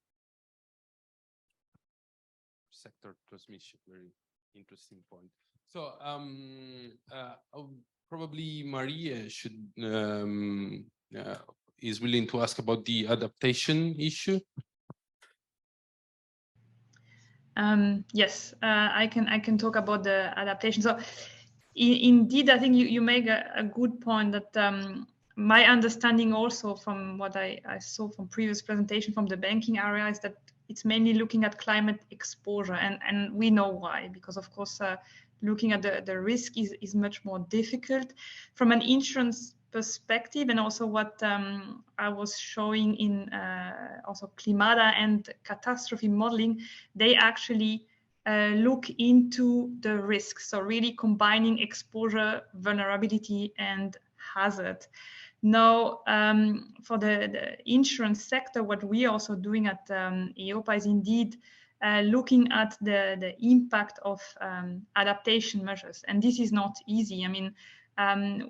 Speaker 1: Sector transmission, very interesting point. So probably Maria should is willing to ask about the adaptation issue.
Speaker 6: Yes, I can talk about the adaptation. So indeed, I think you make a good point that my understanding also from what I saw from previous presentation from the banking area is that it's mainly looking at climate exposure, and we know why, because of course looking at the risk is much more difficult from an insurance perspective, and also what I was showing in also Climata and catastrophe modeling, they actually look into the risks, so really combining exposure, vulnerability, and hazard. Now, for the insurance sector, what we are also doing at EIOPA is indeed looking at the impact of adaptation measures, and this is not easy. I mean,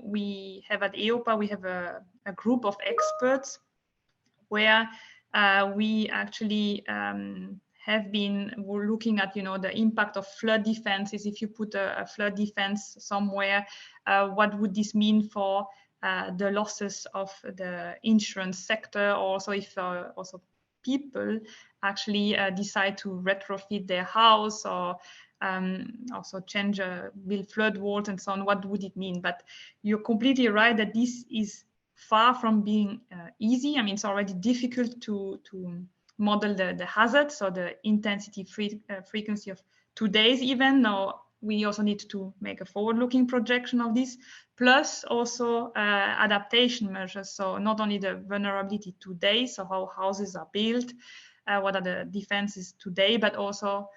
Speaker 6: we have at EIOPA, we have a group of experts where we actually we're looking at, the impact of flood defenses. If you put a flood defense somewhere, what would this mean for the losses of the insurance sector? Also, if also people actually decide to retrofit their house, or also change build flood walls and so on, what would it mean? But you're completely right that this is far from being easy. I mean, it's already difficult to model the hazard, so the intensity frequency of today's event. Now we also need to make a forward-looking projection of this, plus also adaptation measures. So not only the vulnerability today, so how houses are built, what are the defenses today, but also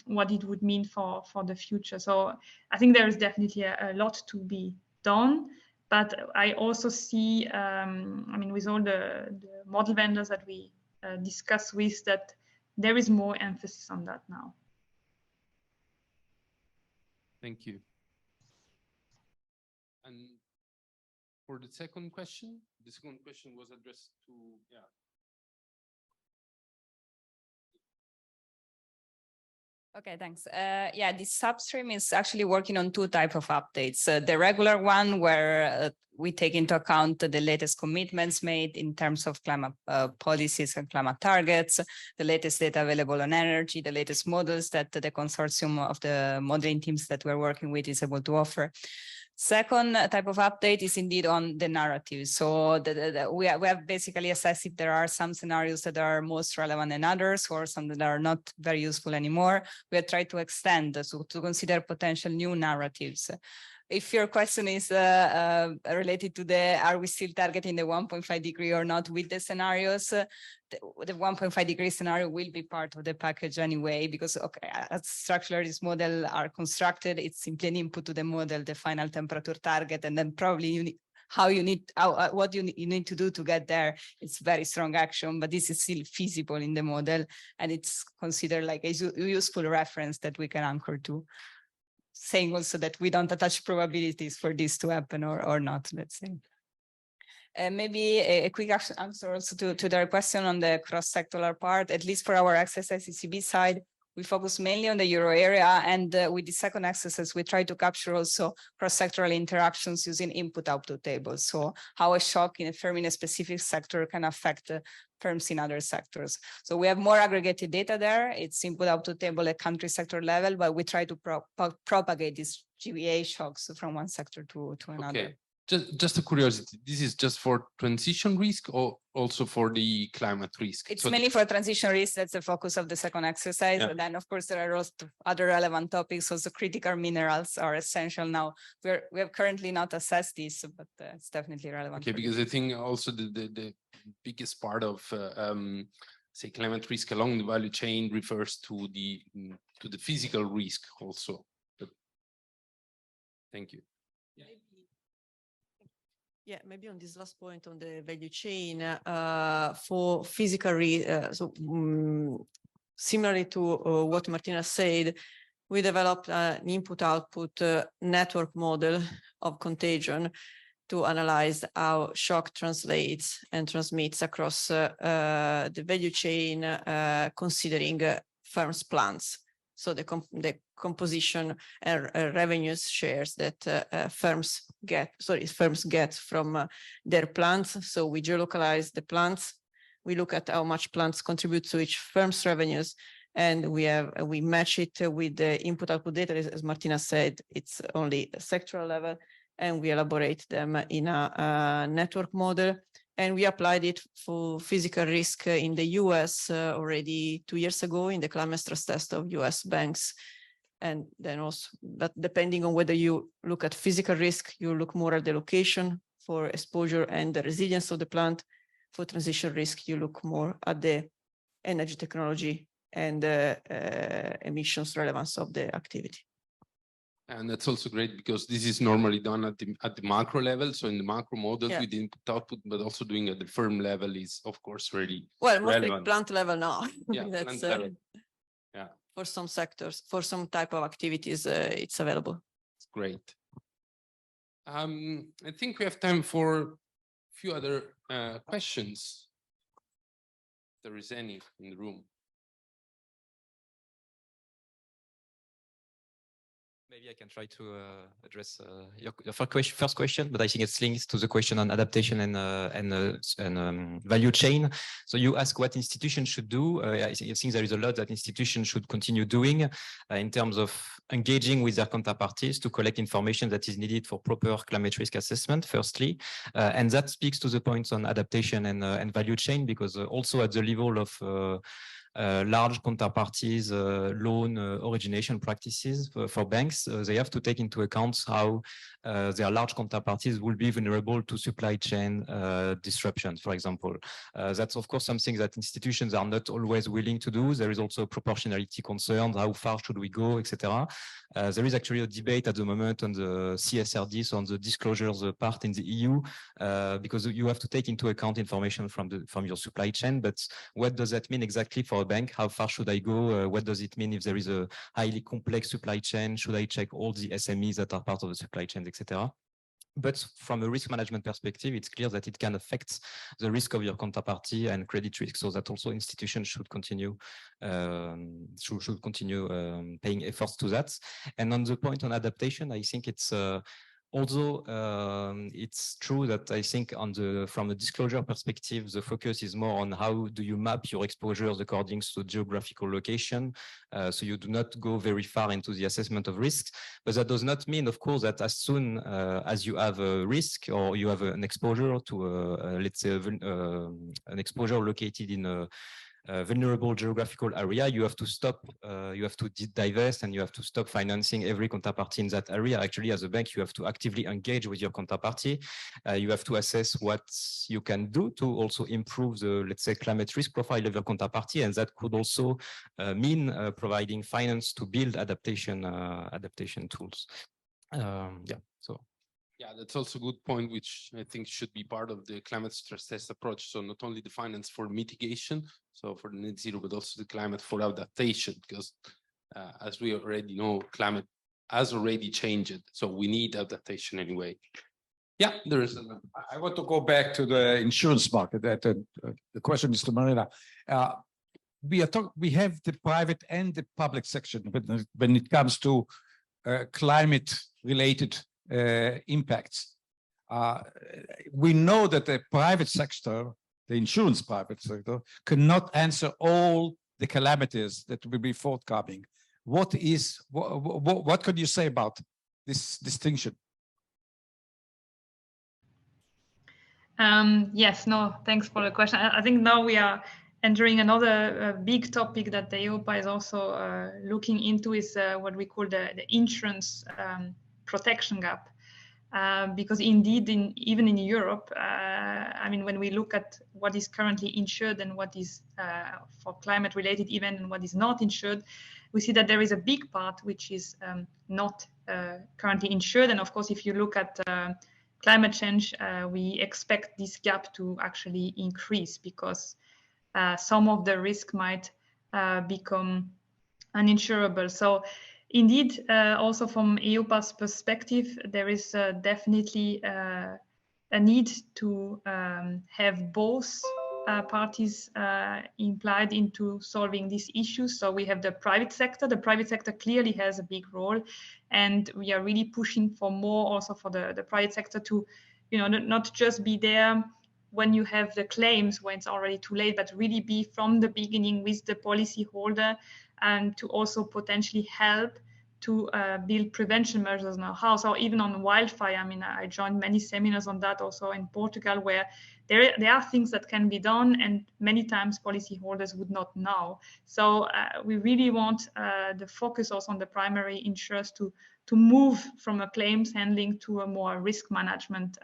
Speaker 6: what it would mean for the future. So I think there is definitely a lot to be done. But I also see, I mean, with all the model vendors that we discuss with, that there is more emphasis on that now.
Speaker 1: Thank you. And for the second question was addressed to,
Speaker 4: Okay, thanks. Yeah, this substream is actually working on two types of updates. The regular one, where we take into account the latest commitments made in terms of climate policies and climate targets, the latest data available on energy, the latest models that the consortium of the modeling teams that we're working with is able to offer. Second type of update is indeed on the narrative. So we have basically assessed if there are some scenarios that are most relevant than others, or some that are not very useful anymore. We have tried to extend to consider potential new narratives. If your question is related to are we still targeting the 1.5 degree or not with the scenarios, the 1.5 degree scenario will be part of the package anyway, because as structurally this model are constructed, it's simply an input to the model, the final temperature target, and then probably what you need to do to get there. It's very strong action, but this is still feasible in the model, and it's considered like a useful reference that we can anchor to, saying also that we don't attach probabilities for this to happen or not, let's say. Maybe a quick answer also to their question on the cross-sectoral part. At least for our exercise ECB side, we focus mainly on the euro area, and with the second exercise, we try to capture also cross-sectoral interactions using input-output tables. So how a shock in a firm in a specific sector can affect firms in other sectors. So we have more aggregated data there. It's input-output table at country sector level, but we try to propagate these GVA shocks from one sector to another.
Speaker 1: Okay. Just a curiosity, this is just for transition risk or also for the climate risk?
Speaker 4: It's mainly for transition risk. That's the focus of the second exercise.
Speaker 1: Yeah.
Speaker 4: And then, of course, there are also other relevant topics. Also, critical minerals are essential now. We have currently not assessed this, but it's definitely relevant.
Speaker 1: Okay, because I think also the biggest part of say climate risk along the value chain refers to the physical risk also. But thank you.
Speaker 3: Yeah, maybe on this last point on the value chain, for physical, similarly to what Martina said, we developed an input-output network model of contagion to analyze how shock translates and transmits across the value chain, considering firms' plans. So the composition and revenues shares that firms get from their plants. So we geolocalize the plants. We look at how much plants contribute to each firm's revenues, and we match it with the input-output data. As Martina said, it's only a sectoral level, and we elaborate them in a network model. And we applied it for physical risk in the US already 2 years ago in the climate stress test of US banks. And then also, but depending on whether you look at physical risk, you look more at the location for exposure and the resilience of the plant. For transition risk, you look more at the energy technology and emissions relevance of the activity.
Speaker 1: And that's also great because this is normally done at the macro level. So in the macro models,
Speaker 3: Yeah.
Speaker 1: with the input output, but also doing at the firm level is of course really
Speaker 3: Well, mostly
Speaker 1: relevant.
Speaker 3: plant level now.
Speaker 1: Yeah,
Speaker 3: That's,
Speaker 1: plant level. Yeah,
Speaker 3: for some sectors, for some type of activities, it's available.
Speaker 1: it's great. I think we have time for a few other questions. If there is any in the room.
Speaker 5: Maybe I can try to address your first question, but I think it's linked to the question on adaptation and value chain. So you ask what institutions should do. I think there is a lot that institutions should continue doing in terms of engaging with their counterparties to collect information that is needed for proper climate risk assessment, firstly. And that speaks to the points on adaptation and value chain, because also at the level of large counterparties, loan origination practices for banks, they have to take into account how their large counterparties will be vulnerable to supply chain disruptions, for example. That's of course something that institutions are not always willing to do. There is also proportionality concerns, how far should we go, etc. There is actually a debate at the moment on the CSRD, so on the disclosures part in the EU, because you have to take into account information from your supply chain. But what does that mean exactly for a bank? How far should I go? What does it mean if there is a highly complex supply chain? Should I check all the SMEs that are part of the supply chain, etc.? But from a risk management perspective, it's clear that it can affect the risk of your counterparty and credit risk, so that also institutions should continue paying efforts to that. And on the point on adaptation, I think it's Although it's true that I think from a disclosure perspective, the focus is more on how do you map your exposures according to geographical location. So you do not go very far into the assessment of risks, but that does not mean, of course, that as soon as you have a risk or you have an exposure to, let's say, an exposure located in a vulnerable geographical area, you have to stop, you have to divest, and you have to stop financing every counterparty in that area. Actually, as a bank, you have to actively engage with your counterparty. You have to assess what you can do to also improve the, let's say, climate risk profile of your counterparty, and that could also mean providing finance to build adaptation tools. Yeah, so.
Speaker 1: Yeah, that's also a good point, which I think should be part of the climate stress test approach. So not only the finance for mitigation, so for the net zero, but also the climate for adaptation, because as we already know, climate has already changed. So we need adaptation anyway. Yeah, there is.
Speaker 10: I want to go back to the insurance market. The question is to Marina. We have the private and the public section when it comes to climate-related impacts. We know that the private sector, the insurance private sector, cannot answer all the calamities that will be forthcoming. What could you say about this distinction?
Speaker 6: Yes, no, thanks for the question. I think now we are entering another big topic that the EIOPA is also looking into, is what we call the insurance protection gap. Because indeed, even in Europe, I mean, when we look at what is currently insured and what is for climate-related event and what is not insured, we see that there is a big part which is not currently insured. And of course, if you look at climate change, we expect this gap to actually increase, because some of the risk might become uninsurable. So indeed, also from EIOPA's perspective, there is definitely a need to have both parties implied into solving these issues. So we have the private sector. The private sector clearly has a big role, and we are really pushing for more also for the private sector to, you know, not just be there when you have the claims when it's already too late, but really be from the beginning with the policy holder, and to also potentially help to build prevention measures now. How? So even on wildfire, I mean, I joined many seminars on that also in Portugal, where there are things that can be done, and many times policyholders would not know. So we really want the focus also on the primary insurers to move from a claims handling to a more risk management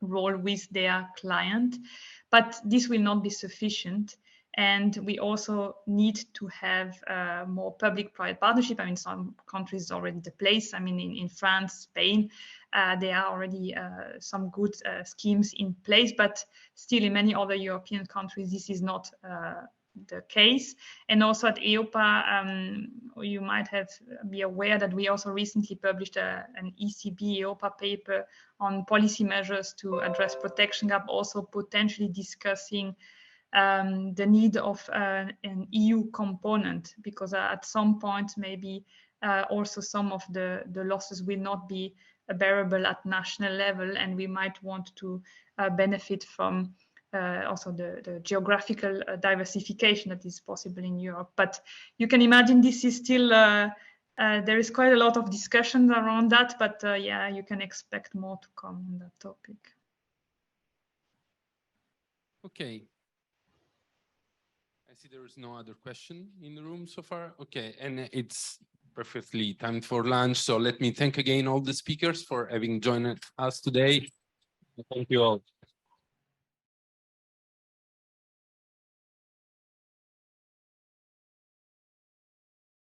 Speaker 6: role with their client. But this will not be sufficient. And we also need to have more public-private partnership. I mean, some countries already the place. I mean, in France, Spain, there are already some good schemes in place, but still in many other European countries, this is not the case. And also at EIOPA, you might be aware that we also recently published an ECB EIOPA paper on policy measures to address protection gap, also potentially discussing the need of an EU component, because at some point maybe also some of the losses will not be bearable at national level, and we might want to benefit from also the geographical diversification that is possible in Europe. But you can imagine this is still, there is quite a lot of discussions around that, but yeah, you can expect more to come on that topic.
Speaker 1: Okay. I see there is no other question in the room so far. Okay, and it's perfectly time for lunch. So let me thank again all the speakers for having joined us today. Thank you all.